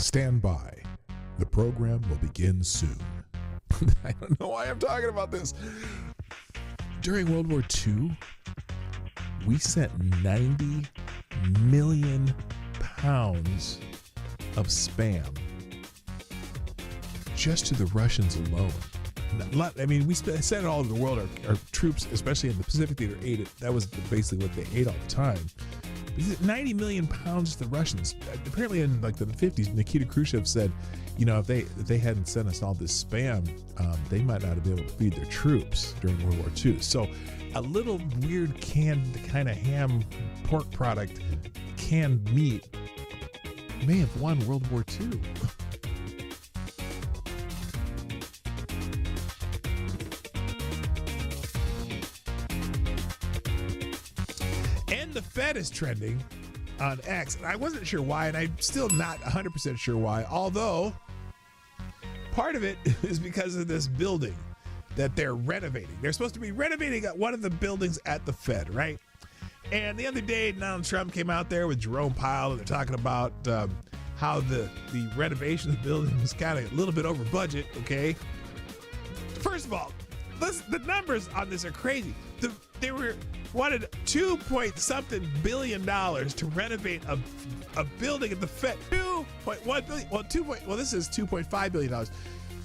Stand by. The program will begin soon. I don't know why I'm talking about this. During World War II, we sent 90 million pounds of spam just to the Russians alone. I mean, we sent it all over the world. Our troops, especially in the Pacific Theater, ate it. That was basically what they ate all the time. 90 million pounds to the Russians. Apparently in like the 50s, Nikita Khrushchev said, you know, if they hadn't sent us all this spam, they might not have been able to feed their troops during World War II. So a little weird canned kind of ham pork product, canned meat, may have won World War II. And the Fed is trending on X. And I wasn't sure why, and I'm still not 100% sure why, although part of it is because of this building that they're renovating. They're supposed to be renovating one of the buildings at the Fed, right? And the other day, Donald Trump came out there with Jerome Powell, and they're talking about how the renovation of the building was kind of a little bit over budget, okay? First of all, the numbers on this are crazy. They wanted $2.something billion to renovate a building at the Fed. $2.1 billion. Well, this is $2.5 billion.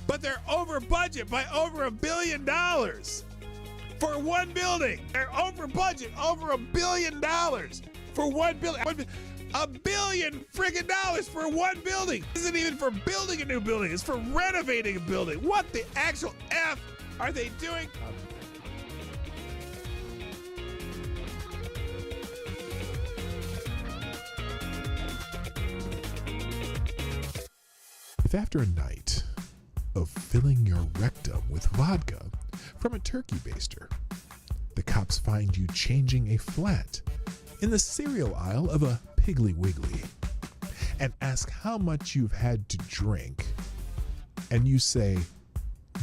But they're over budget by over $1 billion for one building. They're over budget over $1 billion for one building. $1 billion friggin' dollars for one building. This isn't even for building a new building. It's for renovating a building. What the actual F are they doing? If after a night of filling your rectum with vodka from a turkey baster, the cops find you changing a flat in the cereal aisle of a Piggly Wiggly and ask how much you've had to drink, and you say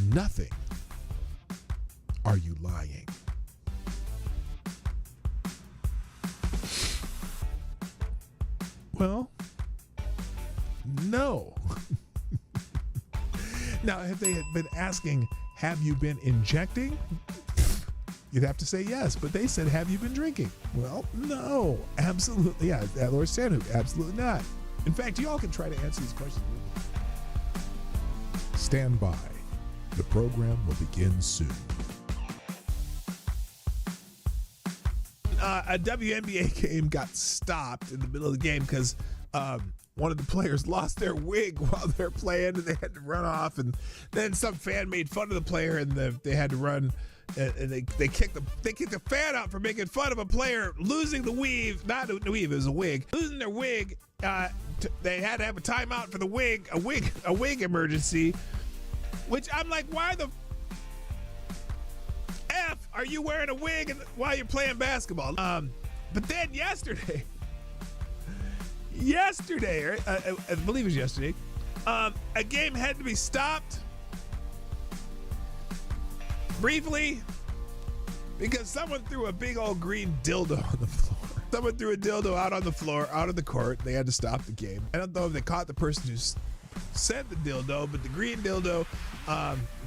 nothing, are you lying? Well, no. Now, if they had been asking, have you been injecting? You'd have to say yes, but they said, have you been drinking? Well, no, absolutely. Yeah, Lord Stanhope, absolutely not. In fact, you all can try to answer these questions. Stand by. The program will begin soon. A WNBA game got stopped in the middle of the game because one of the players lost their wig while they're playing, and they had to run off. And then some fan made fun of the player, and they had to run. And they kicked the fan out for making fun of a player losing the weave. Not a weave, it was a wig. Losing their wig. They had to have a timeout for the wig, a wig emergency. Which I'm like, why the F are you wearing a wig while you're playing basketball? But then yesterday, I believe it was yesterday, a game had to be stopped briefly because someone threw a big old green dildo on the floor. Someone threw a dildo out on the floor, out of the court. They had to stop the game. I don't know if they caught the person who sent the dildo, but the green dildo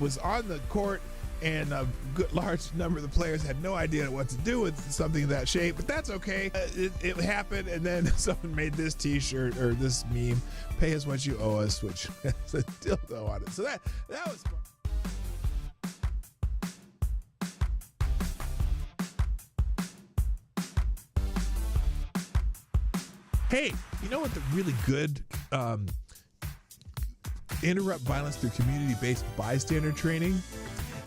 was on the court, and a good large number of the players had no idea what to do with something of that shape, but that's okay. It happened, and then someone made this t-shirt or this meme, pay us what you owe us, which has a dildo on it. So that was fun. Hey, you know what the really good interrupt violence through community-based bystander training?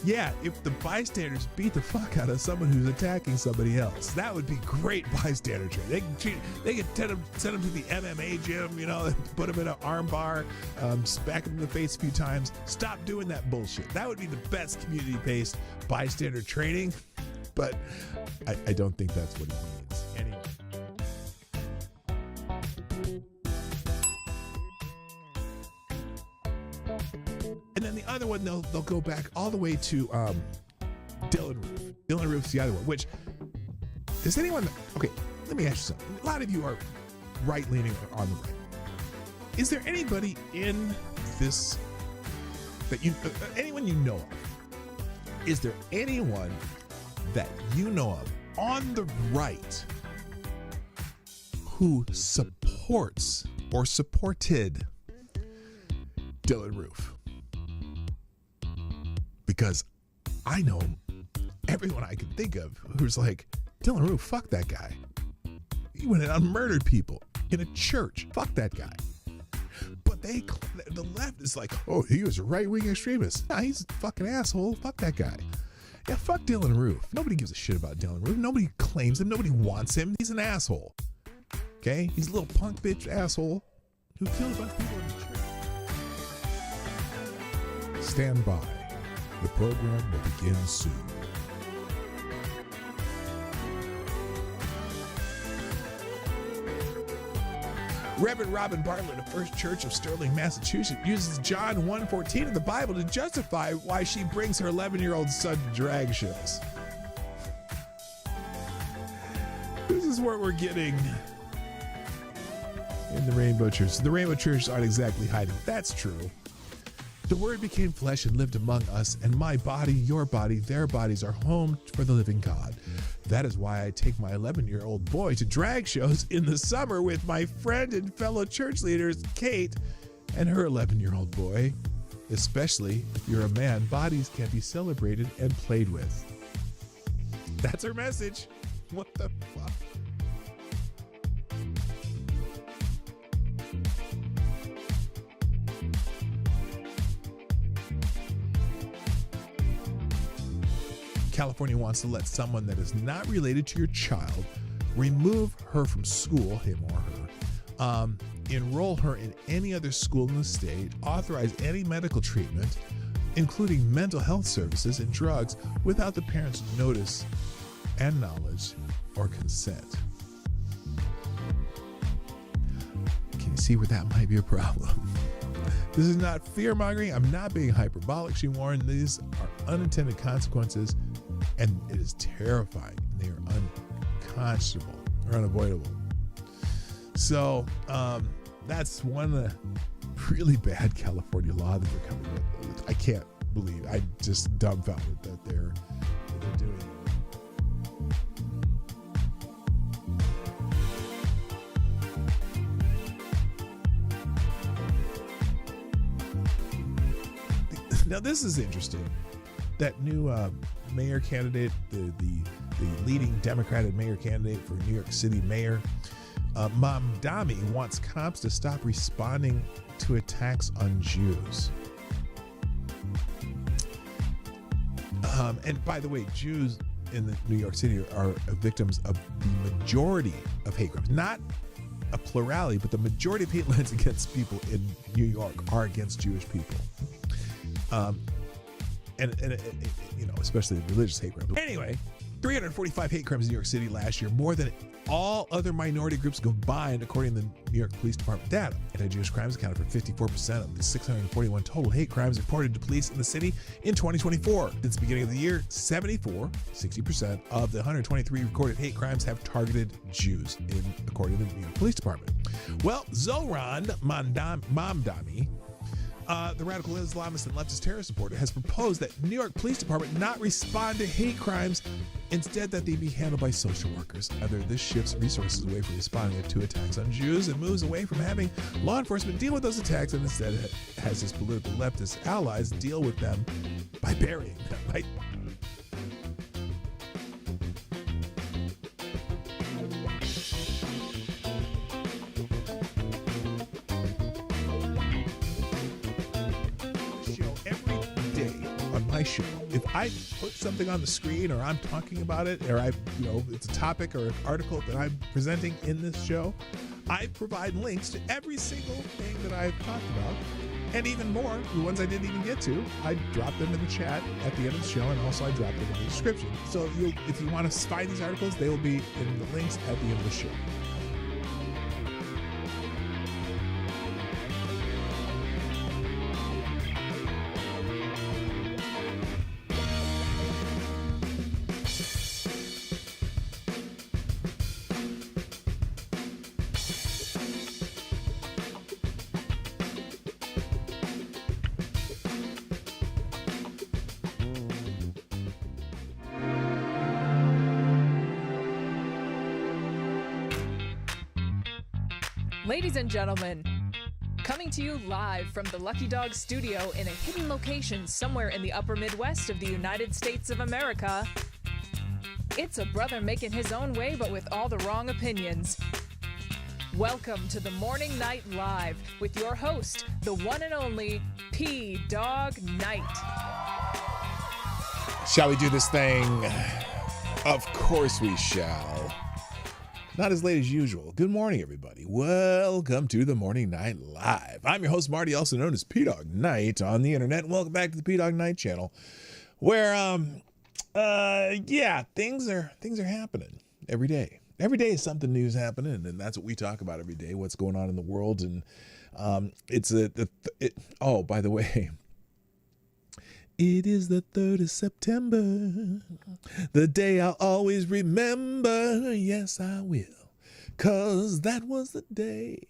Yeah, if the bystanders beat the fuck out of someone who's attacking somebody else, that would be great bystander training. They could send them to the MMA gym, you know, put them in an arm bar, smack them in the face a few times. Stop doing that bullshit. That would be the best community-based bystander training, but I don't think that's what he means. Anyway. And then the other one, they'll go back all the way to Dylan Roof. Dylan Roof's the other one, which, does anyone, okay, let me ask you something. A lot of you are right-leaning on the right. Is there anybody in this that you, anyone you know of? Is there anyone that you know of on the right who supports or supported Dylan Roof? Because I know everyone I can think of who's like, Dylan Roof, fuck that guy. He went out and murdered people in a church. Fuck that guy. But the left is like, oh, he was a right-wing extremist. Nah, he's a fucking asshole. Fuck that guy. Yeah, fuck Dylan Roof. Nobody gives a shit about Dylan Roof. Nobody claims him. Nobody wants him. He's an asshole. Okay? He's a little punk bitch asshole who killed a bunch of people in the church. Stand by. The program will begin soon. Reverend Robin Bartlett of First Church of Sterling, Massachusetts, uses John 1:14 of the Bible to justify why she brings her 11-year-old son to drag shows. This is what we're getting in the Rainbow Church. The Rainbow Church aren't exactly hiding. That's true. The Word became flesh and lived among us, and my body, your body, their bodies are home for the living God. That is why I take my 11-year-old boy to drag shows in the summer with my friend and fellow church leaders, Kate, and her 11-year-old boy. Especially if you're a man, bodies can be celebrated and played with. That's her message. What the fuck? California wants to let someone that is not related to your child remove her from school, him or her, enroll her in any other school in the state, authorize any medical treatment, including mental health services and drugs, without the parent's notice and knowledge or consent. Can you see where that might be a problem? This is not fear-mongering. I'm not being hyperbolic, she warned. These are unintended consequences, and it is terrifying. They are unconscionable or unavoidable. So that's one really bad California law that they're coming with. I can't believe. I'm just dumbfounded that they're doing it. Now this is interesting. That new mayor candidate, the leading Democratic mayor candidate for New York City mayor, Damme, wants cops to stop responding to attacks on Jews. And by the way, Jews in the New York City are victims of the majority of hate crimes. Not a plurality, but the majority of hate crimes against people in New York are against Jewish people. And you know, especially religious hate crimes. Anyway, 345 hate crimes in New York City last year, more than all other minority groups combined, according to the New York Police Department data. Anti-Jewish crimes accounted for 54% of the 641 total hate crimes reported to police in the city in 2024. Since the beginning of the year, 60% of the 123 recorded hate crimes have targeted Jews, according to the New York Police Department. Well, Zohran Mamdani, the radical Islamist and leftist terrorist supporter, has proposed that New York Police Department not respond to hate crimes, instead that they be handled by social workers. Either this shifts resources away from responding to attacks on Jews and moves away from having law enforcement deal with those attacks, and instead has his political leftist allies deal with them by burying them. Right? Show. If I put something on the screen or I'm talking about it, or it's a topic or an article that I'm presenting in this show, I provide links to every single thing that I've talked about, and even more, the ones I didn't even get to. I drop them in the chat at the end of the show, and also I drop them in the description. So if you want to find these articles, they will be in the links at the end of the show. Ladies and gentlemen, coming to you live from the Lucky Dog studio in a hidden location somewhere in the upper Midwest of the United States of America, it's a brother making his own way but with all the wrong opinions. Welcome to the Morning Night Live with your host, the one and only Dawg Knight. Shall we do this thing? Of course we shall. Not as late as usual. Good morning, everybody. Welcome to the Morning Night Live. I'm your host, Marty, also known as Dawg Knight on the internet. And welcome back to the Dawg Knight Channel, where, things are happening every day. Every day is something new's happening, and that's what we talk about every day. What's going on in the world, and by the way. It is the 3rd of September, the day I'll always remember. Yes, I will, 'cause that was the day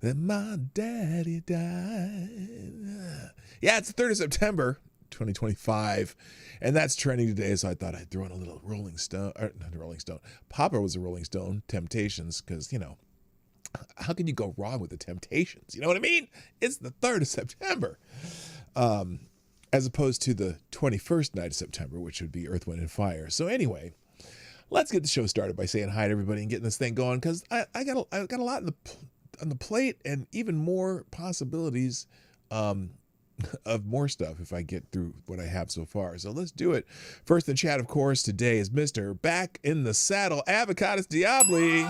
that my daddy died. Yeah, it's the 3rd of September, 2025, and that's trending today, so I thought I'd throw in a little Papa was a Rolling Stone, Temptations, because, you know, how can you go wrong with the Temptations? You know what I mean? It's the 3rd of September. As opposed to the 21st night of September, which would be Earth, Wind, and Fire. So anyway, let's get the show started by saying hi to everybody and getting this thing going, because I got a lot on the plate and even more possibilities of more stuff if I get through what I have so far. So let's do it. First in chat, of course, today is Mr. Back in the Saddle, Avocados Diabli.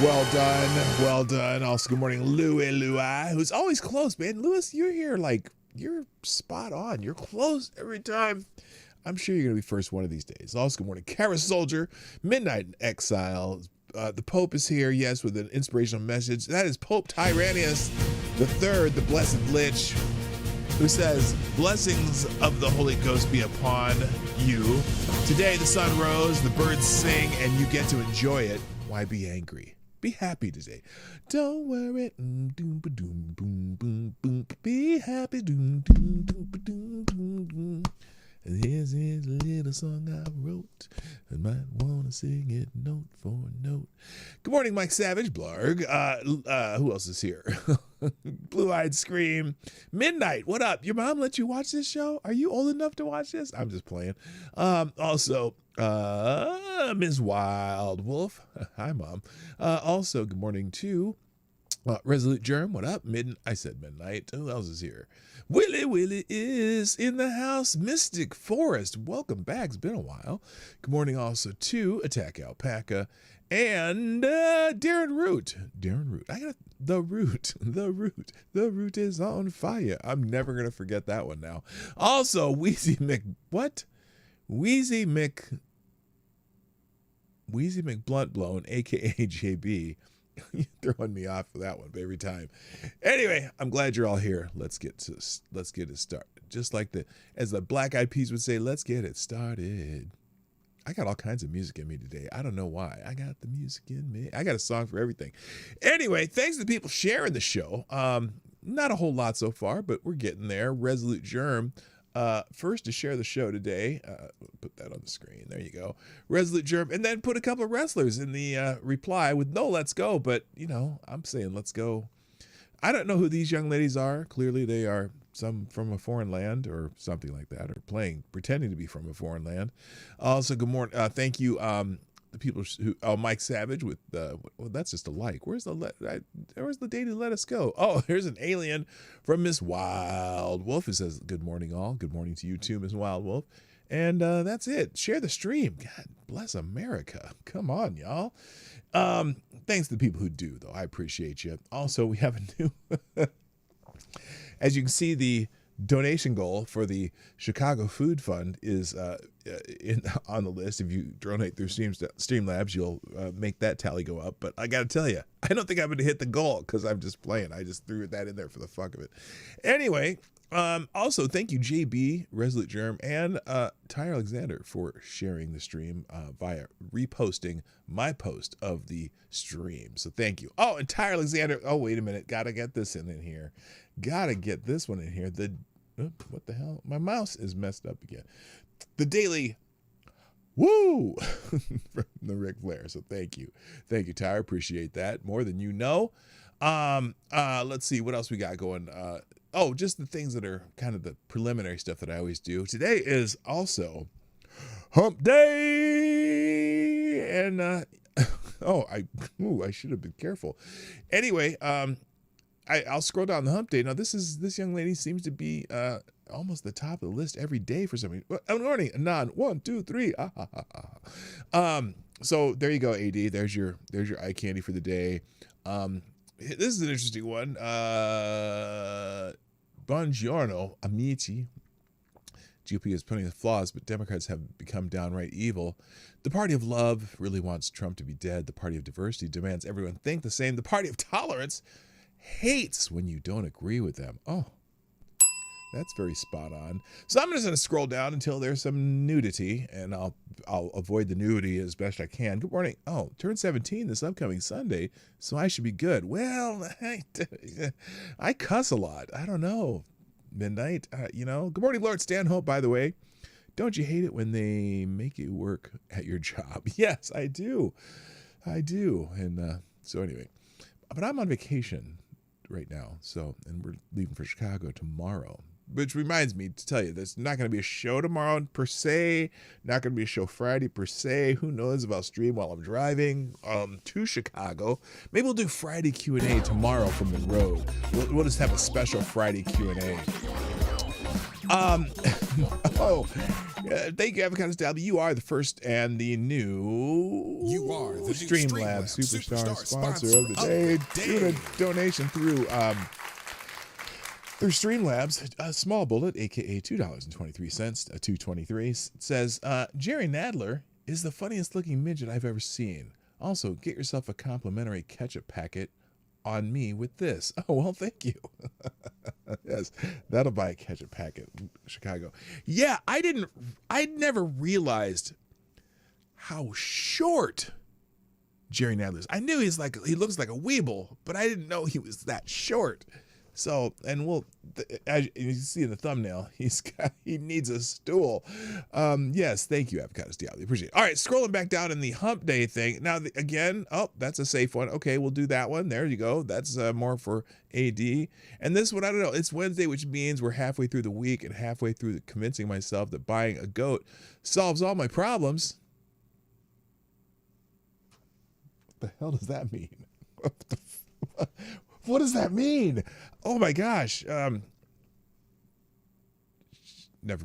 Well done. Also, good morning, Louis, who's always close, man. Louis, you're here, you're spot on. You're close every time. I'm sure you're going to be first one of these days. Also, good morning, Kara Soldier, Midnight in Exile. The Pope is here, yes, with an inspirational message. That is Pope Tyrannius III, the Blessed Lich, who says, blessings of the Holy Ghost be upon you. Today, the sun rose, the birds sing, and you get to enjoy it. Why be angry? Be happy today. Don't worry. Be happy. And here's a little song I wrote. I might want to sing it note for note. Good morning, Mike Savage, Blarg. Who else is here? Blue-Eyed Scream. Midnight, what up? Your mom let you watch this show? Are you old enough to watch this? I'm just playing. Also, Ms. Wild Wolf. Hi, Mom. Also, good morning to Resolute Germ. What up? I said midnight. Who else is here? Willie is in the house. Mystic Forest. Welcome back. It's been a while. Good morning also to Attack Alpaca and Darren Root. I got the root is on fire. I'm never going to forget that one now. Also, Wheezy McBlunt Blown, aka JB. You're throwing me off for that one every time. Anyway, I'm glad you're all here. Let's get it started. Just like as the Black Eyed Peas would say, let's get it started. I got all kinds of music in me today. I don't know why. I got the music in me. I got a song for everything. Anyway, thanks to the people sharing the show. Not a whole lot so far, but we're getting there. Resolute Germ. First to share the show today, put that on the screen. There you go. Resolute Germ. And then put a couple of wrestlers in the reply with no let's go. But, you know, I'm saying let's go. I don't know who these young ladies are. Clearly they are some from a foreign land or something like that, or pretending to be from a foreign land. Also, good morning. Thank you. The people Mike Savage with well, that's just a like. Where's the day to let us go? Oh, here's an alien from Miss Wild Wolf. It says, good morning all. Good morning to you too, Miss Wild Wolf. And that's it. Share the stream. God bless America. Come on, y'all. Thanks to the people who do, though. I appreciate you. Also, we have a new as you can see, the donation goal for the Chicago Food Fund is on the list. If you donate through Streamlabs, you'll make that tally go up. But I got to tell you, I don't think I'm going to hit the goal because I'm just playing. I just threw that in there for the fuck of it. Anyway, also, thank you, JB, Resolute Germ, and Ty Alexander for sharing the stream via reposting my post of the stream. So thank you. Oh, and Ty Alexander. Oh, wait a minute. Got to get this in here. Got to get this one in here. What the hell? My mouse is messed up again. The daily Woo! From the Ric Flair. So thank you. Thank you, Tyre. Appreciate that more than you know. Let's see what else we got going. Just the things that are kind of the preliminary stuff that I always do. Today is also Hump Day, and I should have been careful. Anyway, I'll scroll down the Hump Day. Now this young lady seems to be almost the top of the list every day for some reason. Good morning, Anon. 1, 2, 3. So there you go, AD. There's your eye candy for the day. This is an interesting one. Buongiorno, amici. GOP has plenty of flaws, but Democrats have become downright evil. The party of love really wants Trump to be dead. The party of diversity demands everyone think the same. The party of tolerance hates when you don't agree with them. Oh, that's very spot on. So I'm just going to scroll down until there's some nudity, and I'll avoid the nudity as best I can. Good morning. Oh, turn 17 this upcoming Sunday, so I should be good. Well, I cuss a lot. I don't know. Midnight, Good morning, Lord Stanhope, by the way. Don't you hate it when they make you work at your job? Yes, I do. And so anyway, but I'm on vacation right now. And we're leaving for Chicago tomorrow. Which reminds me to tell you, there's not going to be a show tomorrow per se. Not going to be a show Friday per se. Who knows if I'll stream while I'm driving to Chicago. Maybe we'll do Friday Q&A tomorrow from the road. We'll just have a special Friday Q&A. Thank you, Avocado Style. You are the first and the new Streamlabs Superstar sponsor of the day. Doing a donation through Streamlabs, a small bullet, aka $2.23, a 223, says, Jerry Nadler is the funniest looking midget I've ever seen. Also, get yourself a complimentary ketchup packet on me with this. Oh, well, thank you. Yes, that'll buy a ketchup packet in Chicago. Yeah, I never realized how short Jerry Nadler is. I knew he looks like a Weeble, but I didn't know he was that short. So, and as you see in the thumbnail, he needs a stool. Yes, thank you, Avocado Style. Appreciate it. All right, scrolling back down in the Hump Day thing. Now, again, that's a safe one. Okay, we'll do that one. There you go. That's more for AD. And this one, I don't know. It's Wednesday, which means we're halfway through the week and halfway through convincing myself that buying a goat solves all my problems. What the hell does that mean? What does that mean? Oh my gosh. Never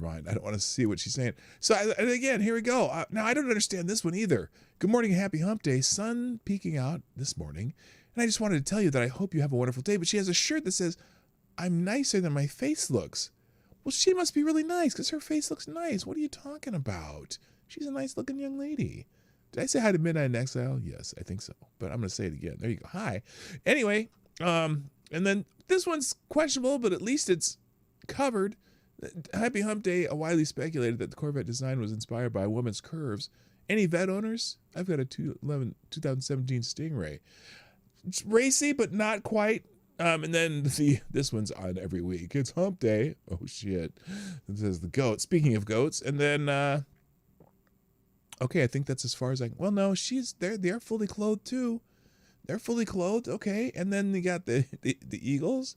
mind. I don't want to see what she's saying. So again, here we go. Now I don't understand this one either. Good morning, happy Hump Day. Sun peeking out this morning. And I just wanted to tell you that I hope you have a wonderful day. But she has a shirt that says, I'm nicer than my face looks. Well, she must be really nice because her face looks nice. What are you talking about? She's a nice looking young lady. Did I say hi to Midnight in Exile? Yes, I think so. But I'm going to say it again. There you go. Hi. Anyway, and then this one's questionable, but at least it's covered. Happy Hump Day. Widely speculated that the Corvette design was inspired by a woman's curves. Any vet owners? I've got a 2017 Stingray. It's racy, but not quite. And then this one's on every week. It's Hump Day. Oh shit! It says the goat. Speaking of goats, and then okay, I think that's as far as I. Well, no, they're fully clothed too. They're fully clothed. Okay, and then you got the eagles,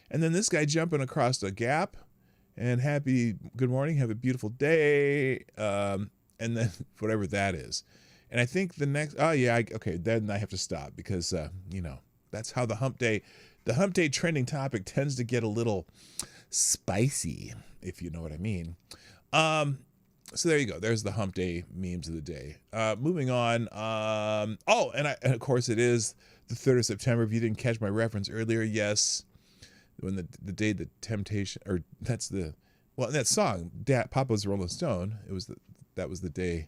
and then this guy jumping across a gap. And good morning, have a beautiful day, and then whatever that is. And I think the next, okay, then I have to stop because, that's how the Hump Day trending topic tends to get a little spicy, if you know what I mean. So there you go. There's the Hump Day memes of the day. Moving on. And of course it is the 3rd of September. If you didn't catch my reference earlier, yes. When the day the temptation, or that song, Papa's Rolling Stone, that was the day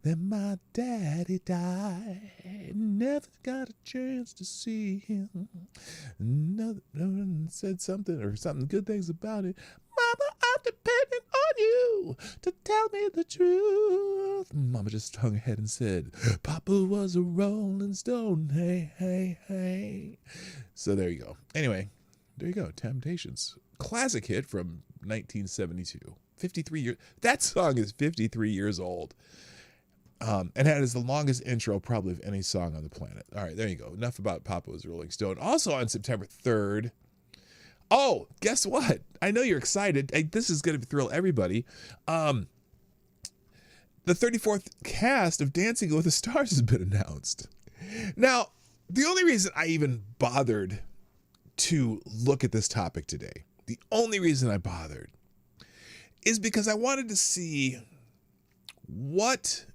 that my daddy died. Never got a chance to see him. No one said something good things about it. Mama, I'm depending on you to tell me the truth. Mama just hung her head and said, Papa was a rolling stone. Hey, hey, hey. So there you go. Anyway, there you go. Temptations. Classic hit from 1972. 53 years. That song is 53 years old. And that is the longest intro probably of any song on the planet. All right, there you go. Enough about Papa Was a Rolling Stone. Also on September 3rd. Oh, guess what? I know you're excited. This is going to thrill everybody. The 34th cast of Dancing with the Stars has been announced. Now, the only reason I even bothered to look at this topic today, the only reason I bothered, is because I wanted to see what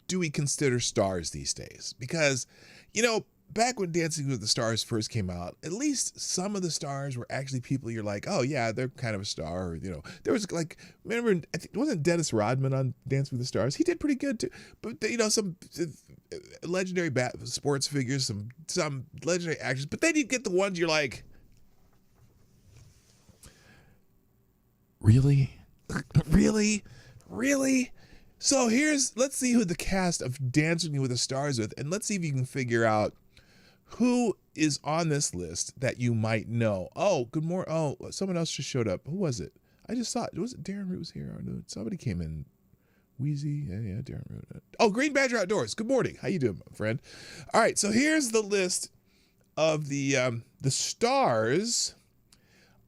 do we consider stars these days? Because, you know, back when Dancing with the Stars first came out, at least some of the stars were actually people you're like, oh yeah, they're kind of a star. Or, you know, there was like, remember, I think, wasn't Dennis Rodman on Dancing with the Stars? He did pretty good too. But, you know, some legendary sports figures, some legendary actors, but then you get the ones you're like, really? Really? So let's see who the cast of Dancing with the Stars with, and let's see if you can figure out who is on this list that you might know. Oh, good morning. Oh, someone else just showed up. Who was it? I just saw it. Was it Darren Root was here? Or no, somebody came in. Wheezy. Yeah, Darren Root. Oh, Green Badger Outdoors. Good morning. How you doing, my friend? All right, so here's the list of the stars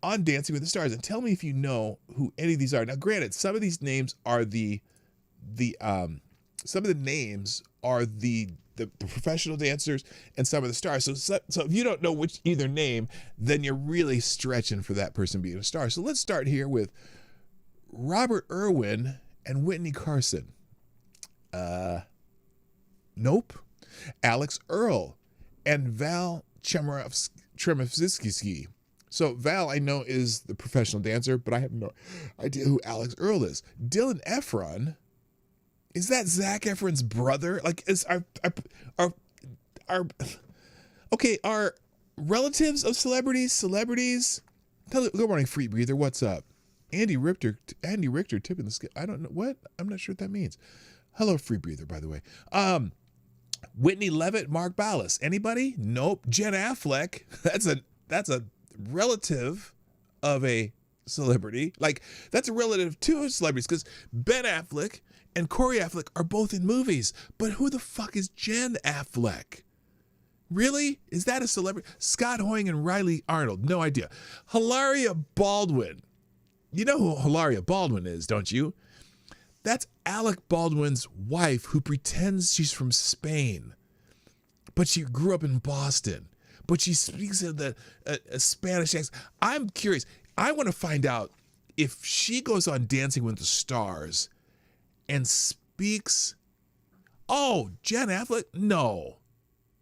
on Dancing with the Stars, and tell me if you know who any of these are. Now, granted, some of these names are the professional dancers and some of the stars. So if you don't know either name, then you're really stretching for that person being a star. So let's start here with Robert Irwin and Whitney Carson. Nope. Alex Earle and Val Tremofsky. So Val, I know, is the professional dancer, but I have no idea who Alex Earle is. Dylan Efron. Is that Zac Efron's brother? Like, is our relatives of celebrities? Good morning, Free Breather. What's up? Andy Richter tipping the scale. I don't know what. I'm not sure what that means. Hello, Free Breather, by the way. Whitney Levitt, Mark Ballas. Anybody? Nope. Jen Affleck. That's a relative of a celebrity. Like, that's a relative to celebrities, because Ben Affleck and Corey Affleck are both in movies. But who the fuck is Jen Affleck? Really? Is that a celebrity? Scott Hoying and Riley Arnold. No idea. Hilaria Baldwin. You know who Hilaria Baldwin is, don't you? That's Alec Baldwin's wife, who pretends she's from Spain, but she grew up in Boston. But she speaks in a Spanish accent. I'm curious. I want to find out if she goes on Dancing with the Stars and speaks. Oh, Jen Affleck? No,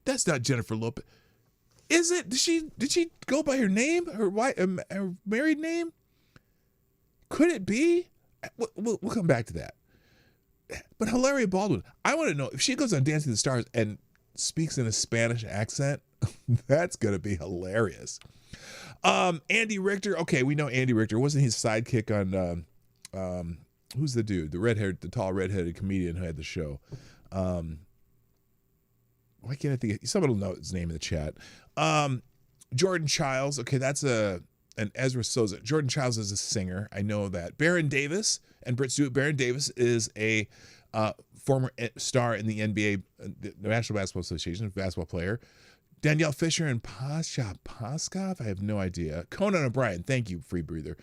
that's not Jennifer Lopez. Is it? Did she go by her name? Her married name? Could it be? We'll come back to that. But Hilaria Baldwin, I want to know if she goes on Dancing with the Stars and speaks in a Spanish accent. That's gonna be hilarious. Andy Richter. Okay, we know Andy Richter. Wasn't his sidekick on who's the dude? The tall redheaded comedian who had the show. Why can't I think? Someone will know his name in the chat. Jordan Childs. Okay, that's an Ezra Sosa. Jordan Childs is a singer. I know that. Baron Davis and Britt Stewart. Baron Davis is a former star in the NBA, the National Basketball Association, basketball player. Danielle Fisher and Pasha Paskov. I have no idea. Conan O'Brien. Thank you, Free Breather.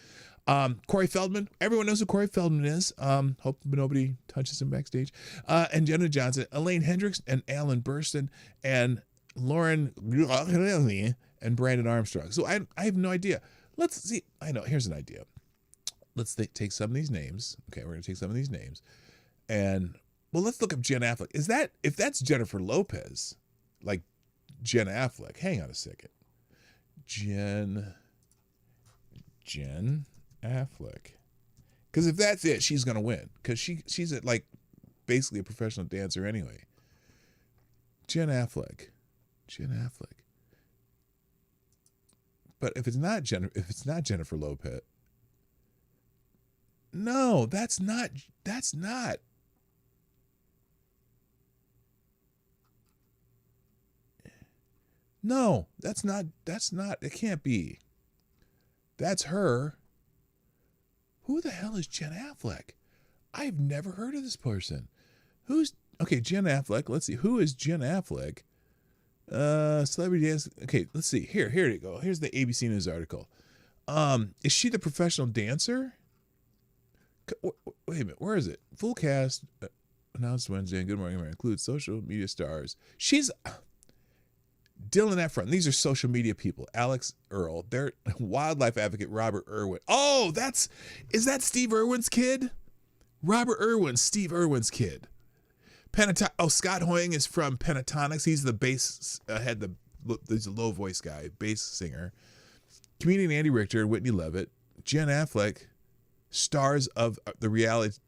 Corey Feldman. Everyone knows who Corey Feldman is. Hope nobody touches him backstage. And Jenna Johnson, Elaine Hendricks, and Alan Burston, and Lauren and Brandon Armstrong. So I have no idea. Let's see. I know. Here's an idea. Let's take some of these names. Okay, we're going to take some of these names. And, well, let's look up Jen Affleck. If that's Jennifer Lopez, like Jen Affleck, hang on a second. Jen Affleck. Because if that's it, she's going to win. Because she's like basically a professional dancer anyway. Jen Affleck. But if it's not Jennifer Lopez, no, that's not. No, that's not. It can't be. That's her. Who the hell is Jen Affleck? I've never heard of this person. Okay, Jen Affleck. Let's see. Who is Jen Affleck? Celebrity dance. Okay, let's see. Here you go. Here's the ABC News article. Is she the professional dancer? Wait a minute. Where is it? Full cast announced Wednesday. Good Morning America includes social media stars. She's Dylan Efron. These are social media people. Alex Earl. They're wildlife advocate Robert Irwin. Oh, is that Steve Irwin's kid? Robert Irwin, Steve Irwin's kid. Scott Hoying is from Pentatonics. He's the bass he's a low voice guy, bass singer. Comedian Andy Richter, Whitney Levitt, Jen Affleck, stars of the reality.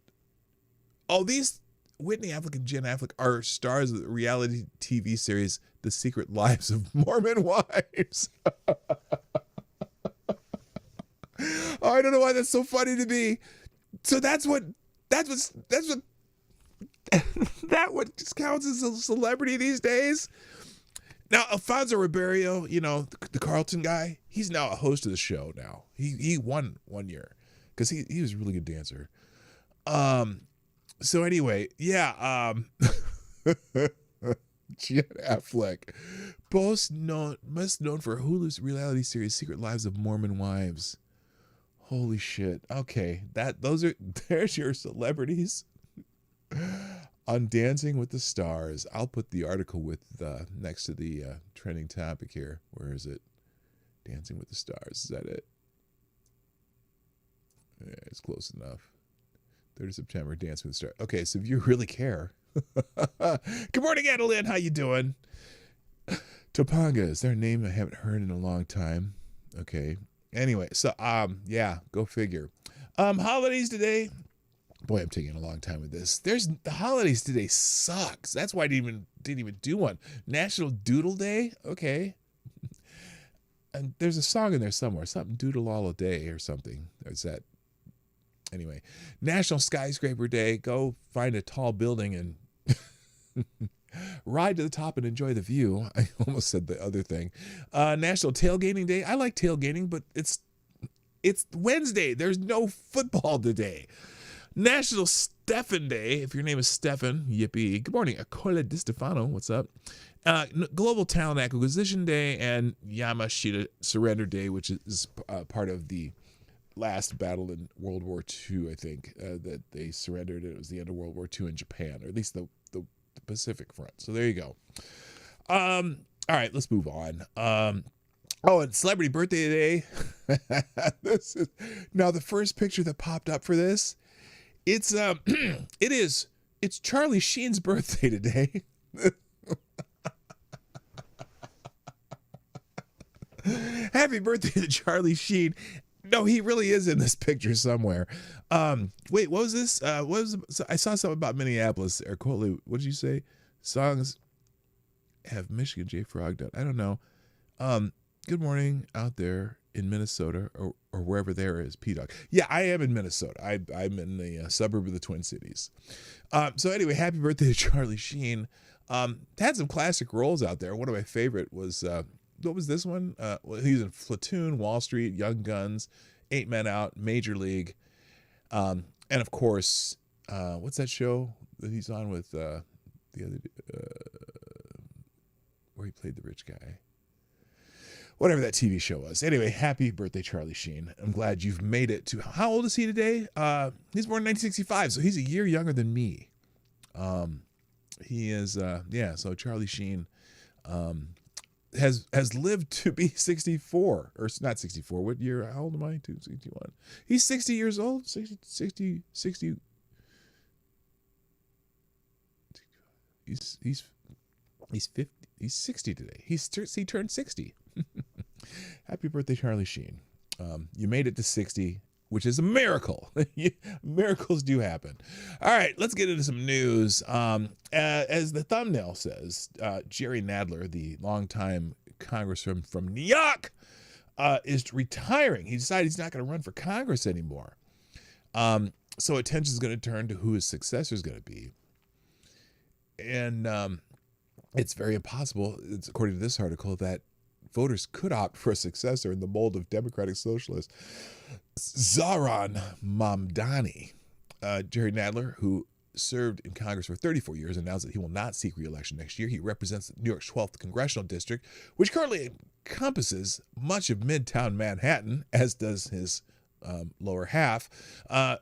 Oh, these Whitney Affleck and Jen Affleck are stars of the reality TV series The Secret Lives of Mormon Wives. Oh, I don't know why that's so funny to me. So that's what that what just counts as a celebrity these days. Now, Alfonso Ribeiro, the Carlton guy, he's now a host of the show now. He won 1 year because he was a really good dancer. So anyway, yeah, Jen Affleck, most known for Hulu's reality series Secret Lives of Mormon Wives. Holy shit. Okay, there's your celebrities on Dancing with the Stars. I'll put the article with next to the trending topic here. Where is it? Dancing with the Stars. Is that it? Yeah, it's close enough. 3rd of September, Dancing with the Stars. Okay, so if you really care. Good morning, Adeline. How you doing? Topanga is their name I haven't heard in a long time. Okay. Anyway, so yeah, go figure. Holidays today. Boy, I'm taking a long time with this. The holidays today sucks. That's why I didn't even do one. National Doodle Day. Okay. And there's a song in there somewhere. Something Doodle All a Day or something. There's that. Anyway, National Skyscraper Day. Go find a tall building and ride to the top and enjoy the view. I almost said the other thing. National Tailgating Day. I like tailgating, but it's Wednesday. There's no football today. National Stefan Day. If your name is Stefan, yippee. Good morning, Acola Di Stefano. What's up? Global Talent Acquisition Day and Yamashita Surrender Day, which is part of the last battle in World War II, I think, that they surrendered. It was the end of World War II in Japan, or at least the Pacific Front. So there you go. All right, let's move on. And celebrity birthday today. Now the first picture that popped up for this. It's Charlie Sheen's birthday today. Happy birthday to Charlie Sheen. No, he really is in this picture somewhere. Wait, what was this? I saw something about Minneapolis. Or Coley, what did you say? Songs have Michigan J Frog done. I don't know. Good morning out there in Minnesota or wherever there is PDawg. Yeah, I am in Minnesota. I'm in the suburb of the Twin Cities. So anyway, happy birthday to Charlie Sheen. Had some classic roles out there. One of my favorite was what was this one? He was in Platoon, Wall Street, Young Guns, 8 Men Out, Major League, and of course, what's that show that he's on with the other where he played the rich guy? Whatever that TV show was. Anyway, happy birthday, Charlie Sheen. I'm glad you've made it to. How old is he today? He's born in 1965, so he's a year younger than me. He is, so Charlie Sheen has lived to be 64, or not 64. What year? How old am I? 261. He's 60 years old. 60. He's 50. He's 60 today. He turned 60. Happy birthday, Charlie Sheen. You made it to 60, which is a miracle. Miracles do happen. All right, let's get into some news. As the thumbnail says, Jerry Nadler, the longtime congressman from New York, is retiring. He decided he's not going to run for Congress anymore. So attention is going to turn to who his successor is going to be. And it's very impossible, it's according to this article, that voters could opt for a successor in the mold of Democratic Socialist Zohran Mamdani. Jerry Nadler, who served in Congress for 34 years, announced that he will not seek re-election next year. He represents New York's 12th congressional district, which currently encompasses much of Midtown Manhattan, as does his lower half.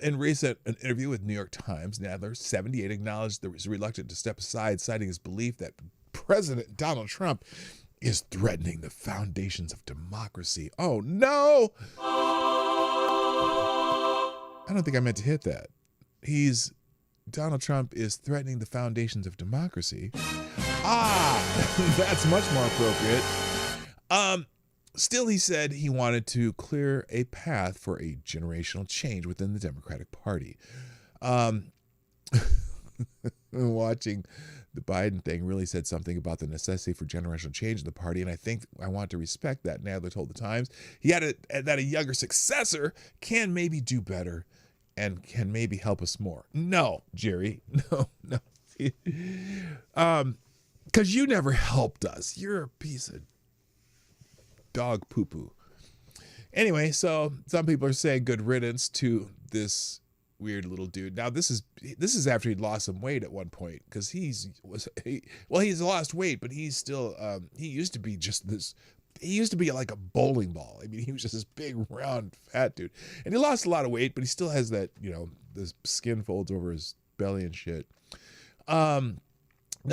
In recent an interview with New York Times, Nadler, 78, acknowledged that he was reluctant to step aside, citing his belief that President Donald Trump is threatening the foundations of democracy. Oh, no! I don't think I meant to hit that. Donald Trump is threatening the foundations of democracy. That's much more appropriate. Still, he said he wanted to clear a path for a generational change within the Democratic Party. Watching the Biden thing really said something about the necessity for generational change in the party, and I think I want to respect that. Nadler told the Times he added that a younger successor can maybe do better and can maybe help us more. No, Jerry, no. Because you never helped us. You're a piece of dog poo-poo. Anyway, so some people are saying good riddance to this weird little dude. Now this is after he'd lost some weight at one point, because he's lost weight, but he's still he used to be just this. He used to be like a bowling ball. I mean, he was just this big, round, fat dude, and he lost a lot of weight, but he still has that, the skin folds over his belly and shit.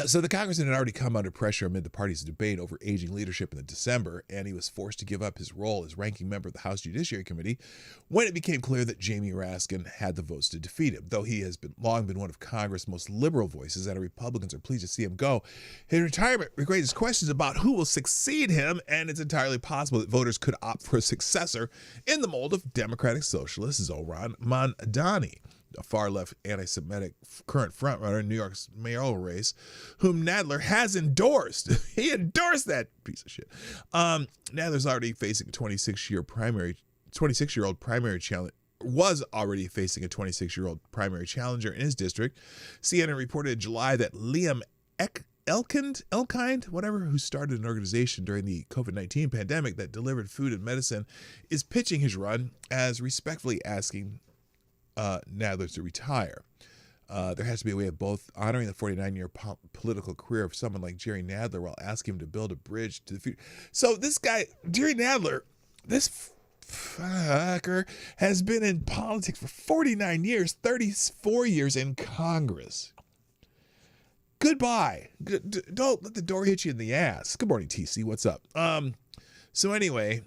So the congressman had already come under pressure amid the party's debate over aging leadership in December, and he was forced to give up his role as ranking member of the House Judiciary Committee when it became clear that Jamie Raskin had the votes to defeat him. Though he has long been one of Congress' most liberal voices, and Republicans are pleased to see him go, his retirement raises questions about who will succeed him, and it's entirely possible that voters could opt for a successor in the mold of Democratic Socialist Zohran Mamdani, a far-left anti-Semitic current frontrunner in New York's mayoral race, whom Nadler has endorsed. He endorsed that piece of shit. Nadler's already facing a 26-year-old primary challenge. Was already facing a 26-year-old primary challenger in his district. CNN reported in July that Liam Elkind, whatever, who started an organization during the COVID-19 pandemic that delivered food and medicine, is pitching his run as respectfully asking Nadler to retire. There has to be a way of both honoring the 49-year political career of someone like Jerry Nadler while asking him to build a bridge to the future. So this guy, Jerry Nadler, this fucker, has been in politics for 49 years, 34 years in Congress. Goodbye. Don't let the door hit you in the ass. Good morning, TC. What's up? So anyway,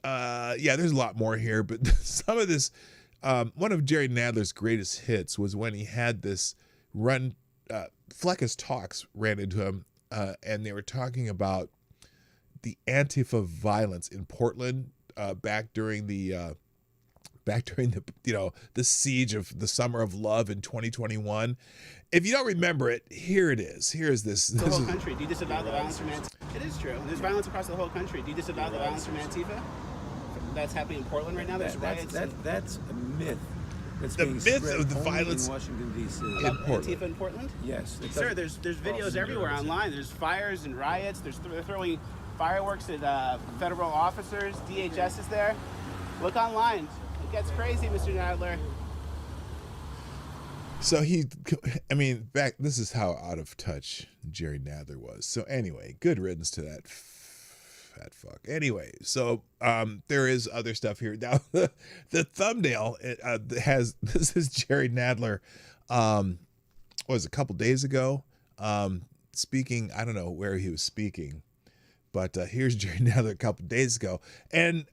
there's a lot more here, but some of this, one of Jerry Nadler's greatest hits was when he had this run, Fleckus Talks ran into him, and they were talking about the Antifa violence in Portland back during the the siege of the Summer of Love in 2021. If you don't remember it, here it is. Here's this. The whole country. Do you disavow the violence from Antifa? It is true. There's violence across the whole country. Do you disavow the violence from Antifa? That's happening in Portland right now. There's riots. That's a myth. That's the being myth spread of the only violence in Washington D.C. About Antifa in Portland? Yes. Sir, there's videos everywhere online. There's fires and riots. They're throwing fireworks at federal officers. DHS is there. Look online. It gets crazy, Mr. Nadler. So this is how out of touch Jerry Nadler was. So anyway, good riddance to that fat fuck. Anyway, so there is other stuff here. Now, the thumbnail has, this is Jerry Nadler, was a couple days ago, speaking, I don't know where he was speaking, but here's Jerry Nadler a couple days ago. And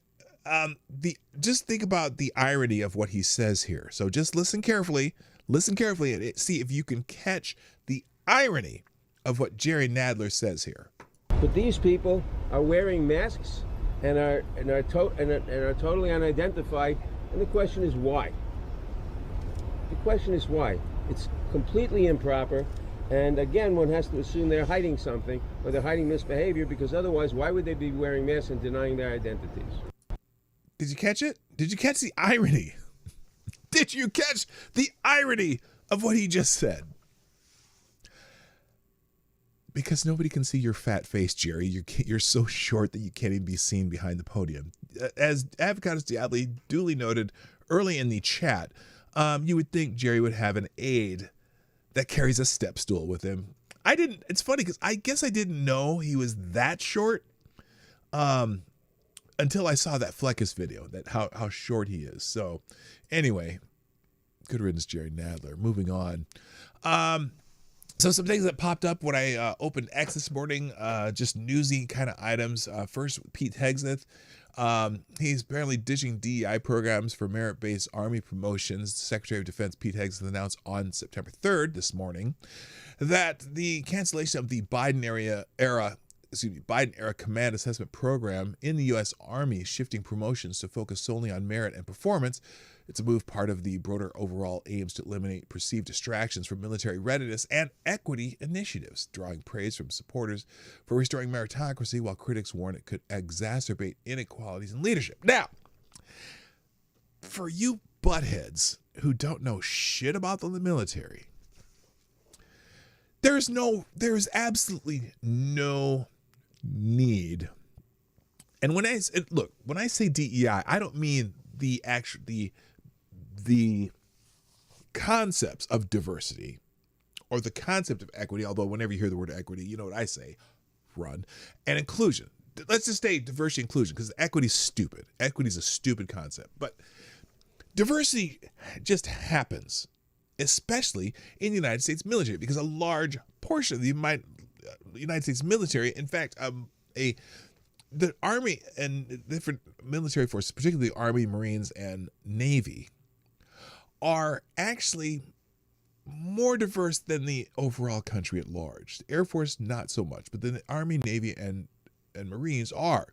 just think about the irony of what he says here. So just listen carefully and see if you can catch the irony of what Jerry Nadler says here. But these people are wearing masks and are totally unidentified, and the question is why? The question is why. It's completely improper, and again, one has to assume they're hiding something or they're hiding misbehavior, because otherwise, why would they be wearing masks and denying their identities? Did you catch it? Did you catch the irony? Did you catch the irony of what he just said? Because nobody can see your fat face, Jerry. You're so short that you can't even be seen behind the podium. As Avocados Diablo duly noted early in the chat, you would think Jerry would have an aide that carries a step stool with him. I didn't. It's funny because I guess I didn't know he was that short until I saw that Fleckus video, that how short he is. So anyway, good riddance, Jerry Nadler. Moving on. So some things that popped up when I opened X this morning, just newsy kind of items. First, Pete Hegseth. He's apparently ditching DEI programs for merit-based Army promotions. Secretary of Defense Pete Hegseth announced on September 3rd, this morning, that the cancellation of the Biden era command assessment program in the U.S. Army, shifting promotions to focus solely on merit and performance. It's a move part of the broader overall aims to eliminate perceived distractions from military readiness and equity initiatives, drawing praise from supporters for restoring meritocracy, while critics warn it could exacerbate inequalities in leadership. Now, for you buttheads who don't know shit about the military, there is absolutely no need. And when I say DEI, I don't mean the concepts of diversity or the concept of equity, although whenever you hear the word equity, you know what I say, run, and inclusion. Let's just say diversity, inclusion, because equity is stupid. Equity is a stupid concept, but diversity just happens, especially in the United States military, because a large portion of the United States military, in fact, the Army and different military forces, particularly the Army, Marines, and Navy, are actually more diverse than the overall country at large. The Air Force, not so much, but then the Army, Navy, and Marines are.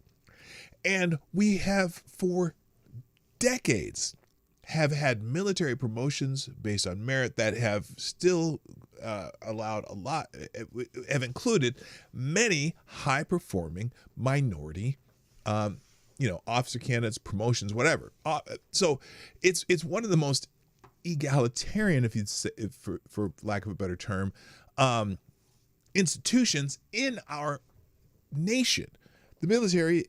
And we have, for decades, have had military promotions based on merit that have still allowed a lot, have included many high-performing minority, officer candidates, promotions, whatever. So it's one of the most egalitarian, if you'd say, for lack of a better term, institutions in our nation. The military.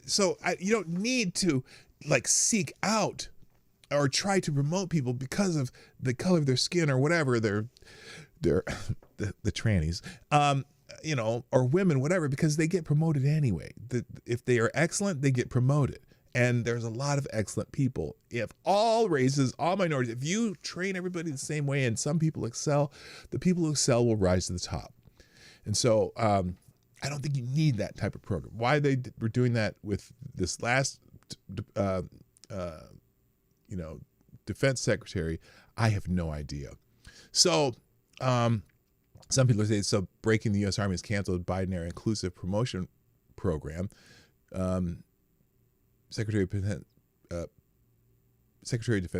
So you don't need to seek out or try to promote people because of the color of their skin or whatever, they're the trannies, or women, whatever, because they get promoted anyway. If they are excellent, they get promoted. And there's a lot of excellent people. If all races, all minorities, if you train everybody the same way and some people excel, the people who excel will rise to the top. And so I don't think you need that type of program. Why they were doing that with this last defense secretary, I have no idea. So some people say, so breaking the U.S. Army has canceled Biden era inclusive promotion program. Secretary of Defense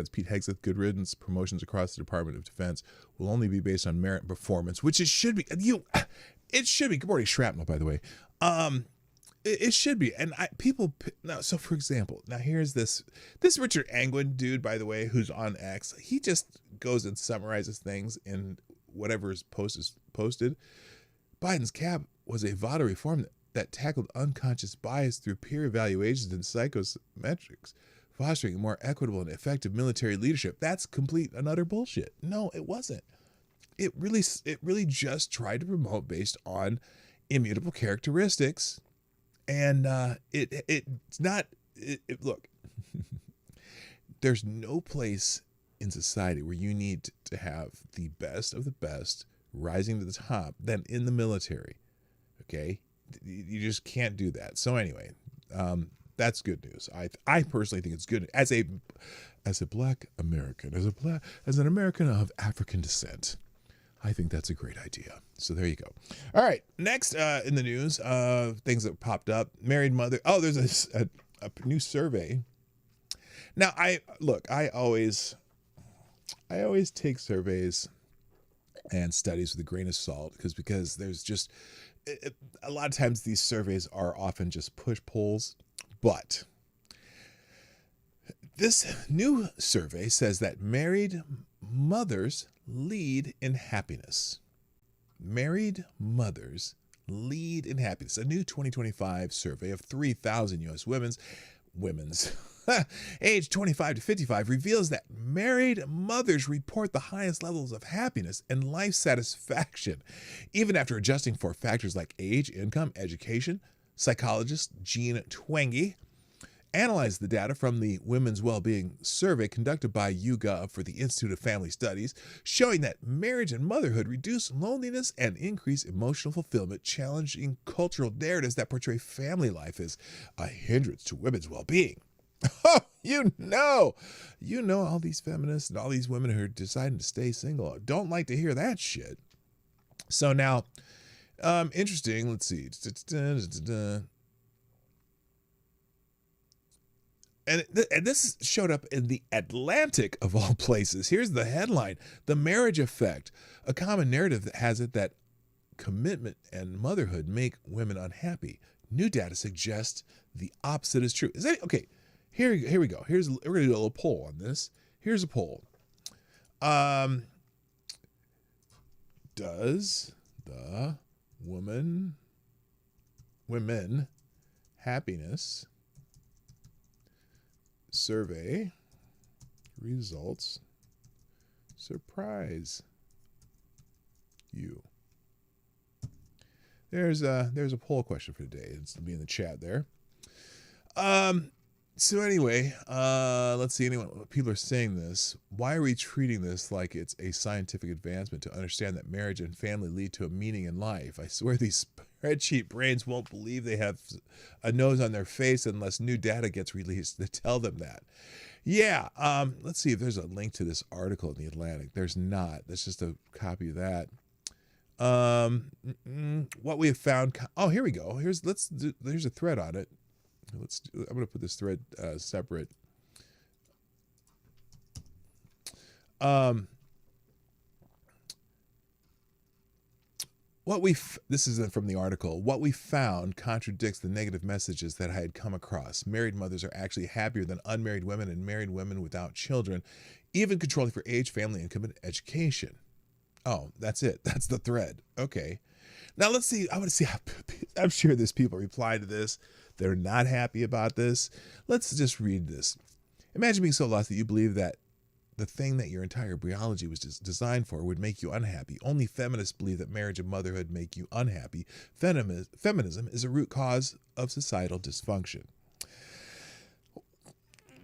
Pete Hegseth, good riddance. Promotions across the Department of Defense will only be based on merit and performance, which it should be. It should be. Good morning, shrapnel, by the way. It should be. And so for example, now here's this Richard Angwin dude, by the way, who's on X. He just goes and summarizes things in whatever his post is posted. Biden's cap was a vital reform that tackled unconscious bias through peer evaluations and psychometrics, fostering a more equitable and effective military leadership. That's complete and utter bullshit. No, it wasn't. It really just tried to promote based on immutable characteristics. And it's not, look, there's no place in society where you need to have the best of the best rising to the top than in the military. Okay? You just can't do that. So anyway, that's good news. I personally think it's good as a Black American, as an American of African descent. I think that's a great idea. So there you go. All right. Next in the news, things that popped up. Married mother. Oh, there's a new survey. Now, I always take surveys and studies with a grain of salt because there's just a lot of times these surveys are often just push polls. But this new survey says that married mothers lead in happiness. married mothers lead in happiness. A new 2025 survey of 3,000 U.S. women's age 25 to 55 reveals that married mothers report the highest levels of happiness and life satisfaction, even after adjusting for factors like age, income, education. Psychologist Jean Twenge analyzed the data from the Women's Wellbeing Survey conducted by YouGov for the Institute of Family Studies, showing that marriage and motherhood reduce loneliness and increase emotional fulfillment, challenging cultural narratives that portray family life as a hindrance to women's well-being. Oh, you know all these feminists and all these women who are deciding to stay single don't like to hear that shit. So now, interesting, let's see. And this showed up in The Atlantic, of all places. Here's the headline: The Marriage Effect. A common narrative that has it that commitment and motherhood make women unhappy. New data suggests the opposite is true. Is that okay? Here we go. We're gonna do a little poll on this. Here's a poll. Does the women happiness survey results surprise you? There's a poll question for today. It's be in the chat there. So anyway, let's see. People are saying this. Why are we treating this like it's a scientific advancement to understand that marriage and family lead to a meaning in life? I swear these spreadsheet brains won't believe they have a nose on their face unless new data gets released to tell them that. Yeah, let's see if there's a link to this article in The Atlantic. There's not. That's just a copy of that. What we have found. Oh, here we go. There's a thread on it. I'm going to put this thread separate. This is from the article. What we found contradicts the negative messages that I had come across. Married mothers are actually happier than unmarried women and married women without children, even controlling for age, family, income, and education. Oh, that's it. That's the thread. Okay. Now let's see. I want to see how. I'm sure there's people replying to this. They're not happy about this. Let's just read this. Imagine being so lost that you believe that the thing that your entire biology was designed for would make you unhappy. Only feminists believe that marriage and motherhood make you unhappy. Feminism is a root cause of societal dysfunction.